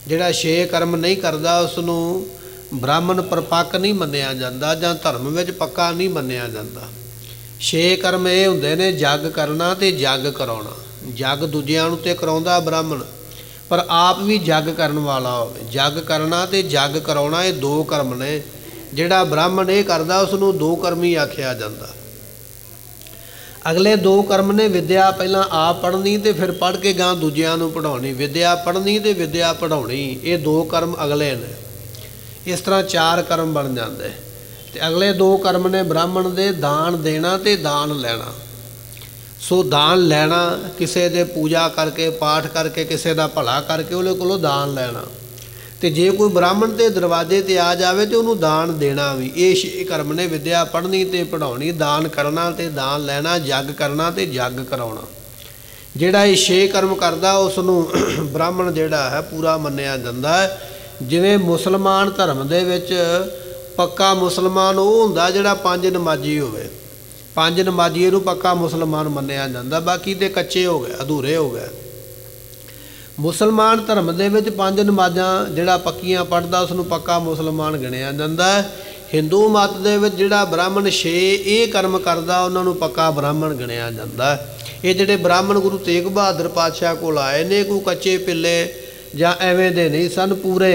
ਜਿਹੜਾ 6 ਕਰਮ ਨਹੀਂ ਕਰਦਾ ਉਸ ਨੂੰ ਬ੍ਰਾਹਮਣ ਪਰਪੱਕ ਨਹੀਂ ਮੰਨਿਆ ਜਾਂਦਾ ਜਾਂ ਧਰਮ ਵਿੱਚ ਪੱਕਾ ਨਹੀਂ ਮੰਨਿਆ ਜਾਂਦਾ। 6 ਕਰਮ ਇਹ ਹੁੰਦੇ ਨੇ, ਜੱਗ ਕਰਨਾ ਤੇ ਜੱਗ ਕਰਾਉਣਾ। ਜੱਗ ਦੂਜਿਆਂ ਨੂੰ ਤੇ ਕਰਾਉਂਦਾ ਬ੍ਰਾਹਮਣ, ਪਰ ਆਪ ਵੀ ਜੱਗ ਕਰਨ ਵਾਲਾ ਹੋਵੇ। ਜੱਗ ਕਰਨਾ ਤੇ ਜੱਗ ਕਰਾਉਣਾ ਇਹ 2 ਕਰਮ ਨੇ। ਜਿਹੜਾ ਬ੍ਰਾਹਮਣ ਇਹ ਕਰਦਾ ਉਸ ਨੂੰ 2 ਕਰਮੀ ਆਖਿਆ ਜਾਂਦਾ। ਅਗਲੇ 2 ਕਰਮ ਨੇ, ਵਿਦਿਆ ਪਹਿਲਾਂ ਆਪ ਪੜ੍ਹਨੀ ਤੇ ਫਿਰ ਪੜ੍ਹ ਕੇ ਗਾਂ ਦੂਜਿਆਂ ਨੂੰ ਪੜ੍ਹਾਉਣੀ। ਵਿਦਿਆ ਪੜ੍ਹਨੀ ਤੇ ਵਿਦਿਆ ਪੜ੍ਹਾਉਣੀ, ਇਹ 2 ਕਰਮ ਅਗਲੇ ਨੇ। ਇਸ ਤਰ੍ਹਾਂ 4 ਕਰਮ ਬਣ ਜਾਂਦੇ। ਤੇ ਅਗਲੇ 2 ਕਰਮ ਨੇ ਬ੍ਰਾਹਮਣ ਦੇ, ਦਾਨ ਦੇਣਾ ਤੇ ਦਾਨ ਲੈਣਾ। ਸੋ ਦਾਨ ਲੈਣਾ, ਕਿਸੇ ਦੇ ਪੂਜਾ ਕਰਕੇ ਪਾਠ ਕਰਕੇ ਕਿਸੇ ਦਾ ਭਲਾ ਕਰਕੇ ਉਹਦੇ ਕੋਲੋਂ ਦਾਨ ਲੈਣਾ। ਤੇ ਜੇ ਕੋਈ ਬ੍ਰਾਹਮਣ ਦੇ ਦਰਵਾਜ਼ੇ ਤੇ ਆ ਜਾਵੇ ਤੇ ਉਹਨੂੰ ਦਾਨ ਦੇਣਾ ਵੀ। ਇਹ 6 ਕਰਮ ਨੇ, ਵਿਦਿਆ ਪੜ੍ਹਨੀ ਤੇ ਪੜ੍ਹਾਉਣੀ, ਦਾਨ ਕਰਨਾ ਤੇ ਦਾਨ ਲੈਣਾ, ਜੱਗ ਕਰਨਾ ਤੇ ਜੱਗ ਕਰਾਉਣਾ। ਜਿਹੜਾ ਇਹ 6 ਕਰਮ ਕਰਦਾ ਉਸ ਨੂੰ ਬ੍ਰਾਹਮਣ ਜਿਹੜਾ ਹੈ ਪੂਰਾ ਮੰਨਿਆ ਜਾਂਦਾ ਹੈ। ਜਿਵੇਂ ਮੁਸਲਮਾਨ ਧਰਮ ਦੇ ਵਿੱਚ ਪੱਕਾ ਮੁਸਲਮਾਨ ਉਹ ਹੁੰਦਾ ਜਿਹੜਾ 5 ਨਮਾਜ਼ੀ ਹੋਵੇ। 5 ਨਮਾਜ਼ੀਏ ਨੂੰ ਪੱਕਾ ਮੁਸਲਮਾਨ ਮੰਨਿਆ ਜਾਂਦਾ, ਬਾਕੀ ਤੇ ਕੱਚੇ ਹੋ ਗਏ, ਅਧੂਰੇ ਹੋ ਗਏ। ਮੁਸਲਮਾਨ ਧਰਮ ਦੇ ਵਿੱਚ 5 ਨਮਾਜ਼ਾਂ ਜਿਹੜਾ ਪੱਕੀਆਂ ਪੜ੍ਹਦਾ ਉਸ ਨੂੰ ਪੱਕਾ ਮੁਸਲਮਾਨ ਗਿਣਿਆ ਜਾਂਦਾ ਹੈ। ਹਿੰਦੂ ਮਤ ਦੇ ਵਿੱਚ ਜਿਹੜਾ ਬ੍ਰਾਹਮਣ 6 ਇਹ ਕਰਮ ਕਰਦਾ ਉਹਨਾਂ ਨੂੰ ਪੱਕਾ ਬ੍ਰਾਹਮਣ ਗਿਣਿਆ ਜਾਂਦਾ। ਇਹ ਜਿਹੜੇ ਬ੍ਰਾਹਮਣ ਗੁਰੂ ਤੇਗ ਬਹਾਦਰ ਪਾਤਸ਼ਾਹ ਕੋਲ ਆਏ ਨੇ ਕੋਈ ਕੱਚੇ ਪਿੱਲੇ ਜਾਂ ਐਵੇਂ ਦੇ ਨਹੀਂ ਸਨ, ਪੂਰੇ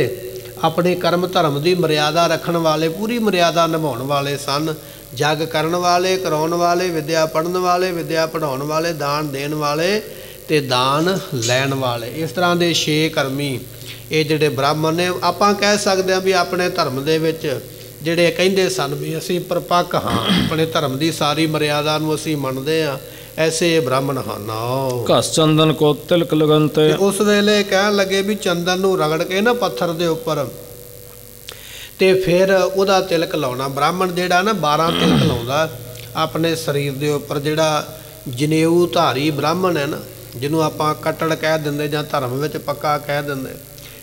ਆਪਣੇ ਕਰਮ ਧਰਮ ਦੀ ਮਰਿਆਦਾ ਰੱਖਣ ਵਾਲੇ, ਪੂਰੀ ਮਰਿਆਦਾ ਨਿਭਾਉਣ ਵਾਲੇ ਸਨ। ਜਗ ਕਰਨ ਵਾਲੇ, ਕਰਾਉਣ ਵਾਲੇ, ਵਿਦਿਆ ਪੜ੍ਹਨ ਵਾਲੇ, ਵਿਦਿਆ ਪੜ੍ਹਾਉਣ ਵਾਲੇ, ਦਾਨ ਦੇਣ ਵਾਲੇ ਤੇ ਦਾਨ ਲੈਣ ਵਾਲੇ, ਇਸ ਤਰ੍ਹਾਂ ਦੇ 6 ਕਰਮੀ ਇਹ ਜਿਹੜੇ ਬ੍ਰਾਹਮਣ ਨੇ। ਆਪਾਂ ਕਹਿ ਸਕਦੇ ਹਾਂ ਵੀ ਆਪਣੇ ਧਰਮ ਦੇ ਵਿੱਚ ਜਿਹੜੇ ਕਹਿੰਦੇ ਸਨ ਵੀ ਅਸੀਂ ਪਰਪੱਕ ਹਾਂ, ਆਪਣੇ ਧਰਮ ਦੀ ਸਾਰੀ ਮਰਿਆਦਾ ਨੂੰ ਅਸੀਂ ਮੰਨਦੇ ਹਾਂ, ਐਸੇ ਇਹ ਬ੍ਰਾਹਮਣ ਹਨ। ਘਸ ਚੰਦਨ ਕੋ ਤਿਲਕ ਲਗਨਤੇ, ਉਸ ਵੇਲੇ ਕਹਿਣ ਲੱਗੇ ਵੀ ਚੰਦਨ ਨੂੰ ਰਗੜ ਕੇ ਨਾ ਪੱਥਰ ਦੇ ਉੱਪਰ ਤੇ ਫਿਰ ਉਹਦਾ ਤਿਲਕ ਲਾਉਣਾ। ਬ੍ਰਾਹਮਣ ਜਿਹੜਾ ਨਾ 12 ਤਿਲਕ ਲਾਉਂਦਾ ਆਪਣੇ ਸਰੀਰ ਦੇ ਉੱਪਰ। ਜਿਹੜਾ ਜਨੇਊ ਧਾਰੀ ਬ੍ਰਾਹਮਣ ਹੈ ਨਾ, ਜਿਹਨੂੰ ਆਪਾਂ ਕੱਟੜ ਕਹਿ ਦਿੰਦੇ ਜਾਂ ਧਰਮ ਵਿੱਚ ਪੱਕਾ ਕਹਿ ਦਿੰਦੇ,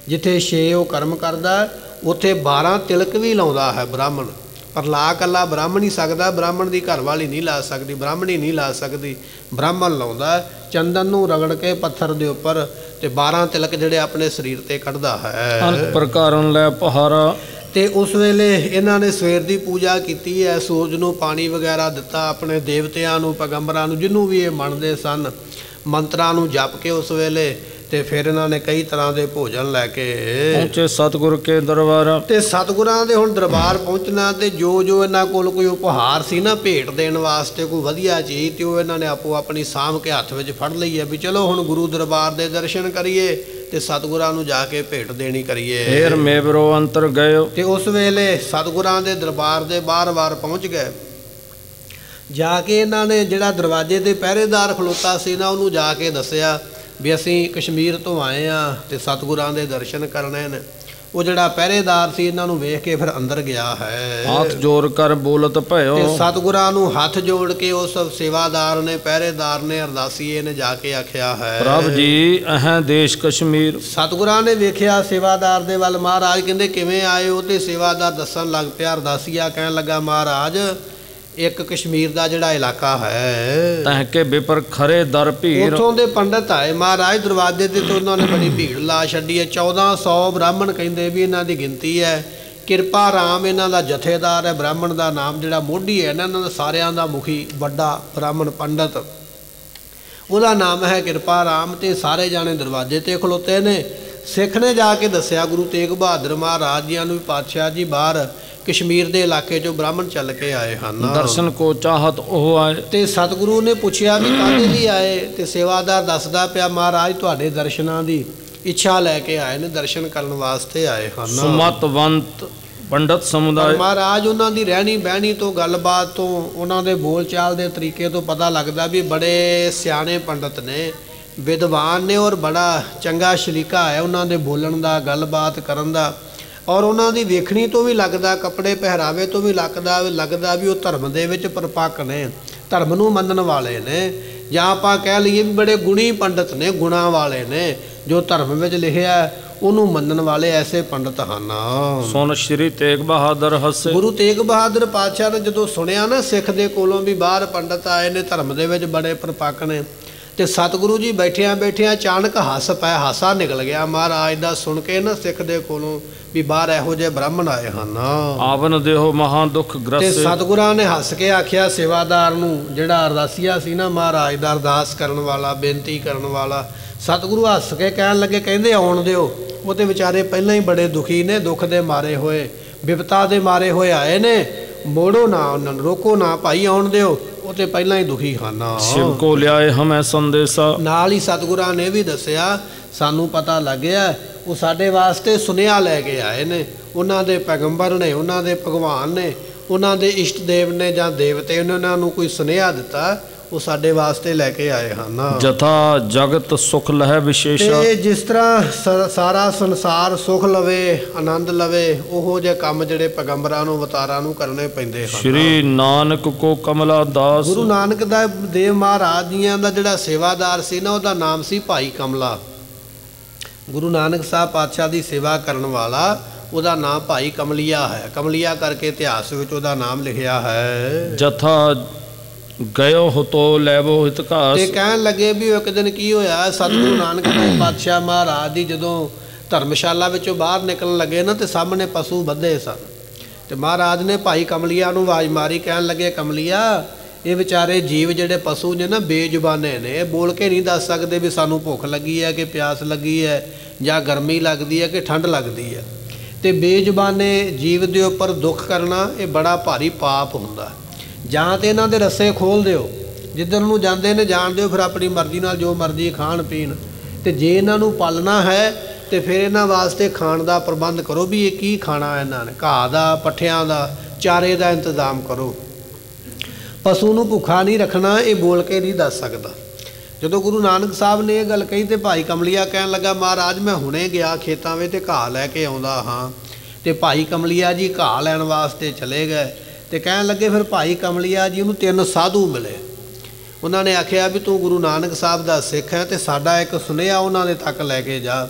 ਜਿੱਥੇ 6 ਉਹ ਕਰਮ ਕਰਦਾ ਉੱਥੇ 12 ਤਿਲਕ ਵੀ ਲਾਉਂਦਾ ਹੈ ਬ੍ਰਾਹਮਣ। ਪਰ ਲਾ ਇਕੱਲਾ ਬ੍ਰਾਹਮਣ ਹੀ ਸਕਦਾ, ਬ੍ਰਾਹਮਣ ਦੀ ਘਰਵਾਲੀ ਨਹੀਂ ਲਾ ਸਕਦੀ, ਬ੍ਰਾਹਮਣੀ ਨਹੀਂ ਲਾ ਸਕਦੀ, ਬ੍ਰਾਹਮਣ ਲਾਉਂਦਾ ਚੰਦਨ ਨੂੰ ਰਗੜ ਕੇ ਪੱਥਰ ਦੇ ਉੱਪਰ ਤੇ 12 ਤਿਲਕ ਜਿਹੜੇ ਆਪਣੇ ਸਰੀਰ ਤੇ ਕੱਢਦਾ ਹੈ। ਅਨੇਕ ਪ੍ਰਕਾਰਨ ਲੈ ਪਹਾਰਾ, ਤੇ ਉਸ ਵੇਲੇ ਇਹਨਾਂ ਨੇ ਸਵੇਰ ਦੀ ਪੂਜਾ ਕੀਤੀ ਹੈ, ਸੂਰਜ ਨੂੰ ਪਾਣੀ ਵਗੈਰਾ ਦਿੱਤਾ, ਆਪਣੇ ਦੇਵਤਿਆਂ ਨੂੰ, ਪੈਗੰਬਰਾਂ ਨੂੰ, ਜਿਹਨੂੰ ਵੀ ਇਹ ਮੰਨਦੇ ਸਨ, ਮੰਤਰਾਂ ਨੂੰ ਜਪ ਕੇ ਉਸ ਵੇਲੇ ਤੇ ਫਿਰ ਇਹਨਾਂ ਨੇ ਕਈ ਤਰ੍ਹਾਂ ਦੇ ਭੋਜਨ ਲੈ ਕੇ ਪਹੁੰਚੇ ਸਤਿਗੁਰ ਕੇ ਦਰਬਾਰ। ਤੇ ਸਤਿਗੁਰਾਂ ਦੇ ਹੁਣ ਦਰਬਾਰ ਪਹੁੰਚਣਾ ਤੇ ਜੋ ਜੋ ਇਹਨਾਂ ਕੋਲ ਕੋਈ ਉਪਹਾਰ ਸੀ ਨਾ ਭੇਟ ਦੇਣ ਵਾਸਤੇ, ਕੋਈ ਵਧੀਆ ਚੀਜ਼, ਤੇ ਉਹ ਇਹਨਾਂ ਨੇ ਆਪੋ ਆਪਣੀ ਸਾਂਭ ਕੇ ਹੱਥ ਵਿੱਚ ਫੜ ਲਈ ਹੈ ਵੀ ਚਲੋ ਹੁਣ ਗੁਰੂ ਦਰਬਾਰ ਦੇ ਦਰਸ਼ਨ ਕਰੀਏ ਤੇ ਸਤਿਗੁਰਾਂ ਨੂੰ ਜਾ ਕੇ ਭੇਟ ਦੇਣੀ ਕਰੀਏ। ਫੇਰ ਮੇਵਰੋ ਅੰਤਰ ਗਏ, ਤੇ ਉਸ ਵੇਲੇ ਸਤਿਗੁਰਾਂ ਦੇ ਦਰਬਾਰ ਦੇ ਬਾਰ-ਬਾਰ ਪਹੁੰਚ ਗਏ। ਜਾ ਕੇ ਇਹਨਾਂ ਨੇ ਜਿਹੜਾ ਦਰਵਾਜ਼ੇ ਦੇ ਪਹਿਰੇਦਾਰ ਖਲੋਤਾ ਸੀ ਨਾ, ਉਹਨੂੰ ਜਾ ਕੇ ਦੱਸਿਆ ਵੀ ਅਸੀਂ ਕਸ਼ਮੀਰ ਤੋਂ ਆਏ ਹਾਂ ਤੇ ਸਤਿਗੁਰਾਂ ਦੇ ਦਰਸ਼ਨ ਕਰਨੇ ਨੇ। ਉਹ ਜਿਹੜਾ ਪਹਿਰੇਦਾਰ ਸੀ ਇਹਨਾਂ ਨੂੰ ਵੇਖ ਕੇ ਫਿਰ ਅੰਦਰ ਗਿਆ ਹੈ। ਹੱਥ ਜੋੜ ਕਰ ਬੋਲਤ ਭਇਓ, ਤੇ ਸਤਿਗੁਰਾਂ ਨੂੰ ਹੱਥ ਜੋੜ ਕੇ ਉਸ ਸੇਵਾਦਾਰ ਨੇ, ਪਹਿਰੇਦਾਰ ਨੇ, ਅਰਦਾਸੀਏ ਨੇ ਜਾ ਕੇ ਆਖਿਆ ਹੈ, ਪ੍ਰਭ ਜੀ ਅਹਾਂ ਦੇਸ਼ ਕਸ਼ਮੀਰ। ਸਤਿਗੁਰਾਂ ਨੇ ਵੇਖਿਆ ਸੇਵਾਦਾਰ ਦੇ ਵੱਲ, ਮਹਾਰਾਜ ਕਹਿੰਦੇ ਕਿਵੇਂ ਆਏ ਹੋ? ਤੇ ਸੇਵਾਦਾਰ ਦੱਸਣ ਲੱਗ ਪਿਆ, ਅਰਦਾਸੀਆ ਕਹਿਣ ਲੱਗਾ ਮਹਾਰਾਜ ਇੱਕ ਕਸ਼ਮੀਰ ਦਾ ਜਿਹੜਾ ਇਲਾਕਾ ਹੈ ਤਹਿ ਕੇ ਬਿਪਰ ਖਰੇ ਦਰ ਭੀੜ, ਉੱਥੋਂ ਦੇ ਪੰਡਤ ਆਏ ਮਹਾਰਾਜ ਦਰਵਾਜ਼ੇ ਤੇ, ਉਹਨਾਂ ਨੇ ਬੜੀ ਭੀੜ ਲਾ ਛੱਡੀ ਹੈ। 1400 ਬ੍ਰਾਹਮਣ ਕਹਿੰਦੇ ਵੀ ਇਹਨਾਂ ਦੀ ਗਿਣਤੀ ਹੈ। ਕਿਰਪਾ ਰਾਮ ਇਹਨਾਂ ਦਾ ਜਥੇਦਾਰ ਹੈ, ਬ੍ਰਾਹਮਣ ਦਾ ਨਾਮ ਜਿਹੜਾ ਮੋਢੀ ਹੈ ਇਹਨਾਂ ਦਾ ਸਾਰਿਆਂ ਦਾ ਮੁਖੀ ਵੱਡਾ ਬ੍ਰਾਹਮਣ ਪੰਡਤ, ਉਹਦਾ ਨਾਮ ਹੈ ਕਿਰਪਾ ਰਾਮ। ਤੇ ਸਾਰੇ ਜਾਣੇ ਦਰਵਾਜ਼ੇ ਤੇ ਖਲੋਤੇ ਨੇ। ਸਿੱਖ ਨੇ ਜਾ ਕੇ ਦੱਸਿਆ ਗੁਰੂ ਤੇਗ ਬਹਾਦਰ ਮਹਾਰਾਜ ਜੀਆਂ ਨੂੰ ਵੀ ਪਾਤਸ਼ਾਹ ਜੀ ਬਾਹਰ ਕਸ਼ਮੀਰ ਦੇ ਇਲਾਕੇ 'ਚੋਂ ਬ੍ਰਾਹਮਣ ਚੱਲ ਕੇ ਆਏ ਹਨ, ਦਰਸ਼ਨ ਕੋ ਚਾਹਤ ਉਹ ਆਏ। ਤੇ ਸਤਿਗੁਰੂ ਨੇ ਪੁੱਛਿਆ ਵੀ ਕਾਹਦੇ ਲਈ ਆਏ? ਤੇ ਸੇਵਾਦਾਰ ਦੱਸਦਾ ਪਿਆ ਮਹਾਰਾਜ ਤੁਹਾਡੇ ਦਰਸ਼ਨਾਂ ਦੀ ਇੱਛਾ ਲੈ ਕੇ ਆਏ ਨੇ, ਦਰਸ਼ਨ ਕਰਨ ਵਾਸਤੇ ਆਏ ਹਨ। ਸੁਮਤਵੰਤ ਪੰਡਤ ਸਮੁਦਾਇ, ਮਹਾਰਾਜ ਉਹਨਾਂ ਦੀ ਰਹਿਣੀ ਬਹਿਣੀ ਤੋਂ, ਗੱਲਬਾਤ ਤੋਂ, ਉਹਨਾਂ ਦੇ ਬੋਲ ਚਾਲ ਦੇ ਤਰੀਕੇ ਤੋਂ ਪਤਾ ਲੱਗਦਾ ਵੀ ਬੜੇ ਸਿਆਣੇ ਪੰਡਤ ਨੇ, ਵਿਦਵਾਨ ਨੇ, ਔਰ ਬੜਾ ਚੰਗਾ ਸ਼ਰੀਕਾ ਹੈ ਉਹਨਾਂ ਦੇ ਬੋਲਣ ਦਾ, ਗੱਲਬਾਤ ਕਰਨ ਦਾ। ਔਰ ਉਹਨਾਂ ਦੀ ਵੇਖਣੀ ਤੋਂ ਵੀ ਲੱਗਦਾ, ਕੱਪੜੇ ਪਹਿਰਾਵੇ ਤੋਂ ਵੀ ਲੱਗਦਾ ਵੀ ਉਹ ਧਰਮ ਦੇ ਵਿੱਚ ਪਰਪੱਕ ਨੇ, ਧਰਮ ਨੂੰ ਮੰਨਣ ਵਾਲੇ ਨੇ, ਜਾਂ ਆਪਾਂ ਕਹਿ ਲਈਏ ਵੀ ਬੜੇ ਗੁਣੀ ਪੰਡਤ ਨੇ, ਗੁਣਾਂ ਵਾਲੇ ਨੇ, ਜੋ ਧਰਮ ਵਿੱਚ ਲਿਖਿਆ ਉਹਨੂੰ ਮੰਨਣ ਵਾਲੇ ਐਸੇ ਪੰਡਤ ਹਨ। ਸੁਣ ਸ਼੍ਰੀ ਤੇਗ ਬਹਾਦਰ ਹੱਸੇ, ਗੁਰੂ ਤੇਗ ਬਹਾਦਰ ਪਾਤਸ਼ਾਹ ਨੇ ਜਦੋਂ ਸੁਣਿਆ ਨਾ ਸਿੱਖ ਦੇ ਕੋਲੋਂ ਵੀ ਬਾਹਰ ਪੰਡਤ ਆਏ ਨੇ, ਧਰਮ ਦੇ ਵਿੱਚ ਬੜੇ ਪਰਪੱਕ ਨੇ, ਤੇ ਸਤਿਗੁਰੂ ਜੀ ਬੈਠਿਆਂ ਬੈਠਿਆਂ ਅਚਾਨਕ ਹੱਸ ਪਏ, ਹਾਸਾ ਨਿਕਲ ਗਿਆ ਮਹਾਰਾਜ ਦਾ ਸੁਣ ਕੇ ਨਾ ਸਿੱਖ ਦੇ ਕੋਲੋਂ ਵੀ ਬਾਹਰ ਇਹੋ ਜਿਹੇ ਬ੍ਰਾਹਮਣ ਆਏ ਹਨ। ਆਵਨ ਦੇਹੋ ਮਹਾ ਦੁੱਖ ਤੇ ਗ੍ਰਸਤ, ਸਤਿਗੁਰਾਂ ਨੇ ਹੱਸ ਕੇ ਆਖਿਆ ਸੇਵਾਦਾਰ ਨੂੰ, ਜਿਹੜਾ ਅਰਦਾਸੀਆ ਸੀ ਨਾ ਮਹਾਰਾਜ ਦਾ, ਅਰਦਾਸ ਕਰਨ ਵਾਲਾ, ਬੇਨਤੀ ਕਰਨ ਵਾਲਾ, ਸਤਿਗੁਰੂ ਹੱਸ ਕੇ ਕਹਿਣ ਲੱਗੇ, ਕਹਿੰਦੇ ਆਉਣ ਦਿਓ। ਉਹ ਤੇ ਵਿਚਾਰੇ ਪਹਿਲਾਂ ਹੀ ਬੜੇ ਦੁਖੀ ਨੇ, ਦੁੱਖ ਦੇ ਮਾਰੇ ਹੋਏ, ਬਿਪਤਾ ਦੇ ਮਾਰੇ ਹੋਏ ਆਏ ਨੇ, ਮੋੜੋ ਨਾ ਉਹਨਾਂ ਨੂੰ, ਰੋਕੋ ਨਾ ਭਾਈ, ਆਉਣ ਦਿਓ। ਉਹ ਤੇ ਪਹਿਲਾਂ ਹੀ ਦੁਖੀ ਹਨ। ਸ਼ਿਵ ਕੋ ਲਿਆਏ ਹਮੈ ਸੰਦੇਸ਼ਾ, ਨਾਲ ਹੀ ਸਤਿਗੁਰਾਂ ਨੇ ਵੀ ਦੱਸਿਆ ਸਾਨੂੰ ਪਤਾ ਲੱਗ ਗਿਆ ਉਹ ਸਾਡੇ ਵਾਸਤੇ ਸੁਨੇਹਾ ਲੈ ਕੇ ਆਏ ਨੇ, ਉਹਨਾਂ ਦੇ ਪੈਗੰਬਰ ਨੇ, ਉਹਨਾਂ ਦੇ ਭਗਵਾਨ ਨੇ, ਉਹਨਾਂ ਦੇ ਇਸ਼ਟ ਦੇਵ ਨੇ ਜਾਂ ਦੇਵਤੇ ਨੇ, ਉਹਨਾਂ ਨੂੰ ਕੋਈ ਸੁਨੇਹਾ ਦਿੱਤਾ, ਉਹ ਸਾਡੇ ਵਾਸਤੇ ਲੈ ਕੇ ਆਏ ਹਨ। ਜਥਾ ਜਗਤ ਸੁਖ ਲਹਿ ਵਿਸ਼ੇਸ਼ਾ, ਤੇ ਜਿਸ ਤਰ੍ਹਾਂ ਸਾਰਾ ਸੰਸਾਰ ਸੁਖ ਲਵੇ, ਆਨੰਦ ਲਵੇ, ਉਹੋ ਜਿਹੇ ਕੰਮ ਜਿਹੜੇ ਪੈਗੰਬਰਾਂ ਨੂੰ, ਅਵਤਾਰਾਂ ਨੂੰ ਕਰਨੇ ਪੈਂਦੇ ਹਨ। ਸ਼੍ਰੀ ਨਾਨਕ ਕੋ ਕਮਲਾ ਦਾਸ, ਗੁਰੂ ਨਾਨਕ ਦਾ ਦੇਵ ਮਹਾਰਾਜ ਜੀਆਂ ਦਾ ਜਿਹੜਾ ਸੇਵਾਦਾਰ ਸੀ ਨਾ, ਉਹਦਾ ਨਾਮ ਸੀ ਭਾਈ ਕਮਲਾ। ਗੁਰੂ ਨਾਨਕ ਸਾਹਿਬ ਪਾਤਸ਼ਾਹ ਦੀ ਸੇਵਾ ਕਰਨ ਵਾਲਾ, ਉਹਦਾ ਨਾਮ ਭਾਈ ਕਮਲੀਆ ਹੈ। ਕਮਲੀਆ ਕਰਕੇ ਇਤਿਹਾਸ ਵਿੱਚ ਉਹਦਾ ਨਾਮ ਲਿਖਿਆ ਹੈ। ਜਥਾ ਗਇਓ ਹੁਤੋ ਲੈਵੋ ਹਿਤਕਾਸ, ਤੇ ਕਹਿਣ ਲੱਗੇ ਵੀ ਇੱਕ ਦਿਨ ਕੀ ਹੋਇਆ, ਸਤਿਗੁਰੂ ਨਾਨਕ ਦੇਵ ਪਾਤਸ਼ਾਹ ਮਹਾਰਾਜ ਦੀ ਜਦੋਂ ਧਰਮਸ਼ਾਲਾ ਵਿੱਚੋਂ ਬਾਹਰ ਨਿਕਲਣ ਲੱਗੇ ਨਾ, ਤੇ ਸਾਹਮਣੇ ਪਸ਼ੂ ਬੱਧੇ ਸਨ। ਤੇ ਮਹਾਰਾਜ ਨੇ ਭਾਈ ਕਮਲੀਆ ਨੂੰ ਆਵਾਜ਼ ਮਾਰੀ, ਕਹਿਣ ਲੱਗੇ ਕਮਲੀਆ ਇਹ ਵਿਚਾਰੇ ਜੀਵ ਜਿਹੜੇ ਪਸ਼ੂ ਨੇ ਨਾ ਬੇਜ਼ੁਬਾਨੇ ਨੇ, ਇਹ ਬੋਲ ਕੇ ਨਹੀਂ ਦੱਸ ਸਕਦੇ ਵੀ ਸਾਨੂੰ ਭੁੱਖ ਲੱਗੀ ਹੈ ਕਿ ਪਿਆਸ ਲੱਗੀ ਹੈ ਜਾਂ ਗਰਮੀ ਲੱਗਦੀ ਹੈ ਕਿ ਠੰਡ ਲੱਗਦੀ ਹੈ। ਤੇ ਬੇਜ਼ੁਬਾਨੇ ਜੀਵ ਦੇ ਉੱਪਰ ਦੁੱਖ ਕਰਨਾ ਇਹ ਬੜਾ ਭਾਰੀ ਪਾਪ ਹੁੰਦਾ। ਜਾਂ ਤੇ ਇਹਨਾਂ ਦੇ ਰੱਸੇ ਖੋਲ ਦਿਓ, ਜਿੱਧਰ ਨੂੰ ਜਾਂਦੇ ਨੇ ਜਾਣ ਦਿਓ, ਫਿਰ ਆਪਣੀ ਮਰਜ਼ੀ ਨਾਲ ਜੋ ਮਰਜ਼ੀ ਖਾਣ ਪੀਣ। ਤੇ ਜੇ ਇਹਨਾਂ ਨੂੰ ਪਾਲਣਾ ਹੈ ਤੇ ਫਿਰ ਇਹਨਾਂ ਵਾਸਤੇ ਖਾਣ ਦਾ ਪ੍ਰਬੰਧ ਕਰੋ, ਵੀ ਇਹ ਕੀ ਖਾਣਾ ਇਹਨਾਂ ਨੇ, ਘਾਹ ਦਾ, ਪੱਠਿਆਂ ਦਾ, ਚਾਰੇ ਦਾ ਇੰਤਜ਼ਾਮ ਕਰੋ। ਪਸ਼ੂ ਨੂੰ ਭੁੱਖਾ ਨਹੀਂ ਰੱਖਣਾ, ਇਹ ਬੋਲ ਕੇ ਨਹੀਂ ਦੱਸ ਸਕਦਾ। ਜਦੋਂ ਗੁਰੂ ਨਾਨਕ ਸਾਹਿਬ ਨੇ ਇਹ ਗੱਲ ਕਹੀ ਤੇ ਭਾਈ ਕਮਲੀਆ ਕਹਿਣ ਲੱਗਾ ਮਹਾਰਾਜ ਮੈਂ ਹੁਣੇ ਗਿਆ ਖੇਤਾਂ ਵਿੱਚ ਤੇ ਘਾਹ ਲੈ ਕੇ ਆਉਂਦਾ ਹਾਂ। ਤੇ ਭਾਈ ਕਮਲੀਆ ਜੀ ਘਾਹ ਲੈਣ ਵਾਸਤੇ ਚਲੇ ਗਏ ਤੇ ਕਹਿਣ ਲੱਗੇ ਫਿਰ ਭਾਈ ਕਮਲੀਆ ਜੀ ਨੂੰ 3 ਸਾਧੂ ਮਿਲੇ। ਉਹਨਾਂ ਨੇ ਆਖਿਆ ਵੀ ਤੂੰ ਗੁਰੂ ਨਾਨਕ ਸਾਹਿਬ ਦਾ ਸਿੱਖ ਹੈ ਤੇ ਸਾਡਾ ਇੱਕ ਸੁਨੇਹਾ ਉਹਨਾਂ ਦੇ ਤੱਕ ਲੈ ਕੇ ਜਾ।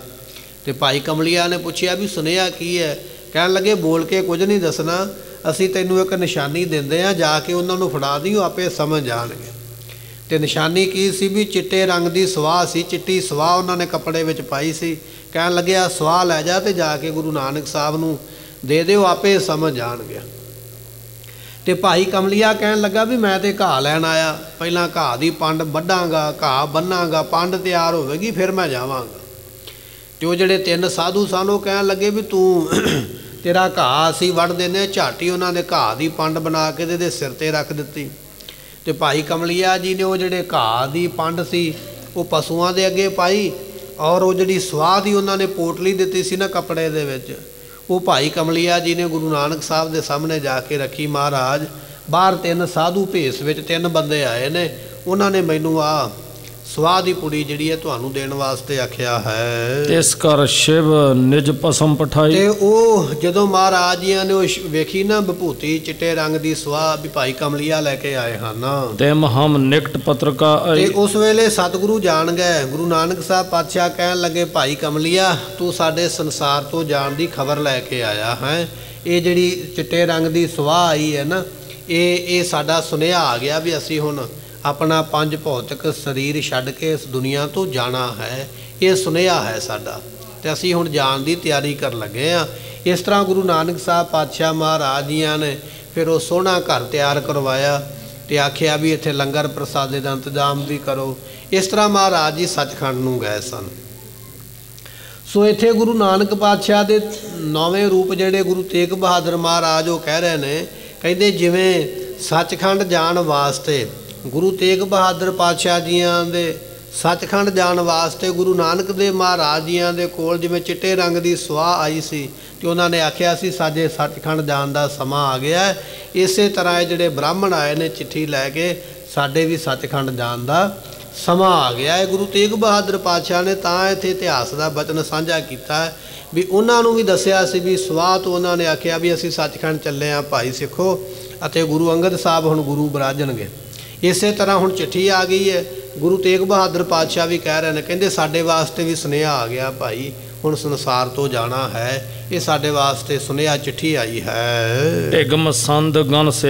ਤੇ ਭਾਈ ਕਮਲੀਆ ਨੇ ਪੁੱਛਿਆ ਵੀ ਸੁਨੇਹਾ ਕੀ ਹੈ? ਕਹਿਣ ਲੱਗੇ ਬੋਲ ਕੇ ਕੁਝ ਨਹੀਂ ਦੱਸਣਾ, ਅਸੀਂ ਤੈਨੂੰ ਇੱਕ ਨਿਸ਼ਾਨੀ ਦਿੰਦੇ ਹਾਂ, ਜਾ ਕੇ ਉਹਨਾਂ ਨੂੰ ਫੜਾ ਦੀ, ਉਹ ਆਪੇ ਸਮਝ ਜਾਣਗੇ। ਤੇ ਨਿਸ਼ਾਨੀ ਕੀ ਸੀ? ਵੀ ਚਿੱਟੇ ਰੰਗ ਦੀ ਸਵਾਹ ਸੀ, ਚਿੱਟੀ ਸਵਾਹ ਉਹਨਾਂ ਨੇ ਕੱਪੜੇ ਵਿੱਚ ਪਾਈ ਸੀ। ਕਹਿਣ ਲੱਗਿਆ ਸਵਾਹ ਲੈ ਜਾ ਤੇ ਜਾ ਕੇ ਗੁਰੂ ਨਾਨਕ ਸਾਹਿਬ ਨੂੰ ਦੇ ਦਿਓ, ਆਪੇ ਸਮਝ ਜਾਣਗੇ। ਤੇ ਭਾਈ ਕਮਲੀਆ ਕਹਿਣ ਲੱਗਾ ਵੀ ਮੈਂ ਤੇ ਘਾਹ ਲੈਣ ਆਇਆ, ਪਹਿਲਾਂ ਘਾਹ ਦੀ ਪੰਡ ਵੱਢਾਂਗਾ, ਘਾਹ ਬੰਨਾਂਗਾ, ਪੰਡ ਤਿਆਰ ਹੋਵੇਗੀ ਫਿਰ ਮੈਂ ਜਾਵਾਂਗਾ। ਤੇ ਉਹ ਜਿਹੜੇ 3 ਸਾਧੂ ਸਨ ਉਹ ਕਹਿਣ ਲੱਗੇ ਵੀ ਤੂੰ ਤੇਰਾ ਘਾਹ ਅਸੀਂ ਵੱਢ ਦਿੰਦੇ। ਝਾਟੀ ਉਹਨਾਂ ਦੇ ਘਾਹ ਦੀ ਪੰਡ ਬਣਾ ਕੇ ਇਹਦੇ ਸਿਰ ਤੇ ਰੱਖ ਦਿੱਤੀ। ਤੇ ਭਾਈ ਕਮਲੀਆ ਜੀ ਨੇ ਉਹ ਜਿਹੜੇ ਘਾਹ ਦੀ ਪੰਡ ਸੀ ਉਹ ਪਸ਼ੂਆਂ ਦੇ ਅੱਗੇ ਪਾਈ, ਔਰ ਉਹ ਜਿਹੜੀ ਸਵਾਹ ਦੀ ਉਹਨਾਂ ਨੇ ਪੋਟਲੀ ਦਿੱਤੀ ਸੀ ਨਾ ਕੱਪੜੇ ਦੇ ਵਿੱਚ, ਉਹ ਭਾਈ ਕਮਲੀਆ ਜੀ ਨੇ ਗੁਰੂ ਨਾਨਕ ਸਾਹਿਬ ਦੇ ਸਾਹਮਣੇ ਜਾ ਕੇ ਰੱਖੀ। ਮਹਾਰਾਜ ਬਾਹਰ 3 ਸਾਧੂ ਭੇਸ ਵਿੱਚ 3 ਬੰਦੇ ਆਏ ਨੇ, ਉਹਨਾਂ ਨੇ ਮੈਨੂੰ ਆ ਸਵਾਹ ਦੀ ਪੁੜੀ ਜਿਹੜੀ ਹੈ ਤੁਹਾਨੂੰ ਦੇਣ ਵਾਸਤੇ ਆਖਿਆ ਹੈ। ਇਸ ਕਰ ਸ਼ਿਵ ਨਿਜ ਭਸਮ ਪਠਾਈ। ਤੇ ਉਹ ਜਦੋਂ ਮਹਾਰਾਜ ਜੀਆਂ ਨੇ ਉਹ ਵੇਖੀ ਨਾ ਵਿਭੂਤੀ ਚਿੱਟੇ ਰੰਗ ਦੀ ਸਵਾਹ ਵੀ ਭਾਈ ਕਮਲੀਆ ਲੈ ਕੇ ਆਏ ਹਨ, ਤੇ ਹਮ ਨਿਕਟ ਪਤਰਕਾ ਤੇ ਉਸ ਵੇਲੇ ਸਤਿਗੁਰੂ ਜਾਣ ਗਏ। ਗੁਰੂ ਨਾਨਕ ਸਾਹਿਬ ਪਾਤਸ਼ਾਹ ਕਹਿਣ ਲੱਗੇ ਭਾਈ ਕਮਲੀਆ ਤੂੰ ਸਾਡੇ ਸੰਸਾਰ ਤੋਂ ਜਾਣ ਦੀ ਖਬਰ ਲੈ ਕੇ ਆਇਆ ਹੈ। ਇਹ ਜਿਹੜੀ ਚਿੱਟੇ ਰੰਗ ਦੀ ਸਵਾਹ ਆਈ ਹੈ ਨਾ, ਇਹ ਸਾਡਾ ਸੁਨੇਹਾ ਆ ਗਿਆ ਵੀ ਅਸੀਂ ਹੁਣ ਆਪਣਾ 5 ਭੌਤਿਕ ਸਰੀਰ ਛੱਡ ਕੇ ਇਸ ਦੁਨੀਆ ਤੋਂ ਜਾਣਾ ਹੈ। ਇਹ ਸੁਨੇਹਾ ਹੈ ਸਾਡਾ ਤੇ ਅਸੀਂ ਹੁਣ ਜਾਣ ਦੀ ਤਿਆਰੀ ਕਰਨ ਲੱਗੇ ਹਾਂ। ਇਸ ਤਰ੍ਹਾਂ ਗੁਰੂ ਨਾਨਕ ਸਾਹਿਬ ਪਾਤਸ਼ਾਹ ਮਹਾਰਾਜ ਜੀਆਂ ਨੇ ਫਿਰ ਉਹ ਸੋਹਣਾ ਘਰ ਤਿਆਰ ਕਰਵਾਇਆ ਤੇ ਆਖਿਆ ਵੀ ਇੱਥੇ ਲੰਗਰ ਪ੍ਰਸਾਦੇ ਦਾ ਇੰਤਜ਼ਾਮ ਵੀ ਕਰੋ। ਇਸ ਤਰ੍ਹਾਂ ਮਹਾਰਾਜ ਜੀ ਸੱਚਖੰਡ ਨੂੰ ਗਏ ਸਨ। ਸੋ ਇੱਥੇ ਗੁਰੂ ਨਾਨਕ ਪਾਤਸ਼ਾਹ ਦੇ 9ਵੇਂ ਰੂਪ ਜਿਹੜੇ ਗੁਰੂ ਤੇਗ ਬਹਾਦਰ ਮਹਾਰਾਜ ਉਹ ਕਹਿ ਰਹੇ ਨੇ, ਕਹਿੰਦੇ ਜਿਵੇਂ ਸੱਚਖੰਡ ਜਾਣ ਵਾਸਤੇ ਗੁਰੂ ਤੇਗ ਬਹਾਦਰ ਪਾਤਸ਼ਾਹ ਜੀਆਂ ਦੇ ਸੱਚਖੰਡ ਜਾਣ ਵਾਸਤੇ ਗੁਰੂ ਨਾਨਕ ਦੇਵ ਮਹਾਰਾਜ ਜੀਆਂ ਦੇ ਕੋਲ ਜਿਵੇਂ ਚਿੱਟੇ ਰੰਗ ਦੀ ਸਵਾਹ ਆਈ ਸੀ ਤੇ ਉਹਨਾਂ ਨੇ ਆਖਿਆ ਸੀ ਸਾਡੇ ਸੱਚਖੰਡ ਜਾਣ ਦਾ ਸਮਾਂ ਆ ਗਿਆ। ਇਸੇ ਤਰ੍ਹਾਂ ਇਹ ਜਿਹੜੇ ਬ੍ਰਾਹਮਣ ਆਏ ਨੇ ਚਿੱਠੀ ਲੈ ਕੇ, ਸਾਡੇ ਵੀ ਸੱਚਖੰਡ ਜਾਣ ਦਾ ਸਮਾਂ ਆ ਗਿਆ ਹੈ। ਗੁਰੂ ਤੇਗ ਬਹਾਦਰ ਪਾਤਸ਼ਾਹ ਨੇ ਤਾਂ ਇੱਥੇ ਇਤਿਹਾਸ ਦਾ ਬਚਨ ਸਾਂਝਾ ਕੀਤਾ ਵੀ ਉਹਨਾਂ ਨੂੰ ਵੀ ਦੱਸਿਆ ਸੀ ਵੀ ਸਵਾਹ ਤੋਂ ਉਹਨਾਂ ਨੇ ਆਖਿਆ ਵੀ ਅਸੀਂ ਸੱਚਖੰਡ ਚੱਲੇ ਹਾਂ ਭਾਈ ਸਿੱਖੋ, ਅਤੇ ਗੁਰੂ ਅੰਗਦ ਸਾਹਿਬ ਹੁਣ ਗੁਰੂ ਬਰਾਜਣਗੇ। ਇਸੇ ਤਰ੍ਹਾਂ ਹੁਣ ਚਿੱਠੀ ਆ ਗਈ ਹੈ। ਗੁਰੂ ਤੇਗ ਬਹਾਦਰ ਪਾਤਸ਼ਾਹ ਵੀ ਕਹਿ ਰਹੇ ਨੇ, ਕਹਿੰਦੇ ਸਾਡੇ ਵਾਸਤੇ ਵੀ ਸੁਨੇਹਾ ਆ ਗਿਆ ਭਾਈ, ਹੁਣ ਸੰਸਾਰ ਤੋਂ ਜਾਣਾ ਹੈ। ਇਹ ਸਾਡੇ ਵਾਸਤੇ ਸੁਨੇਹਾ ਚਿੱਠੀ ਆਈ ਹੈ। ਢਿਗ ਮਸੰਦ ਗਨ ਸੇ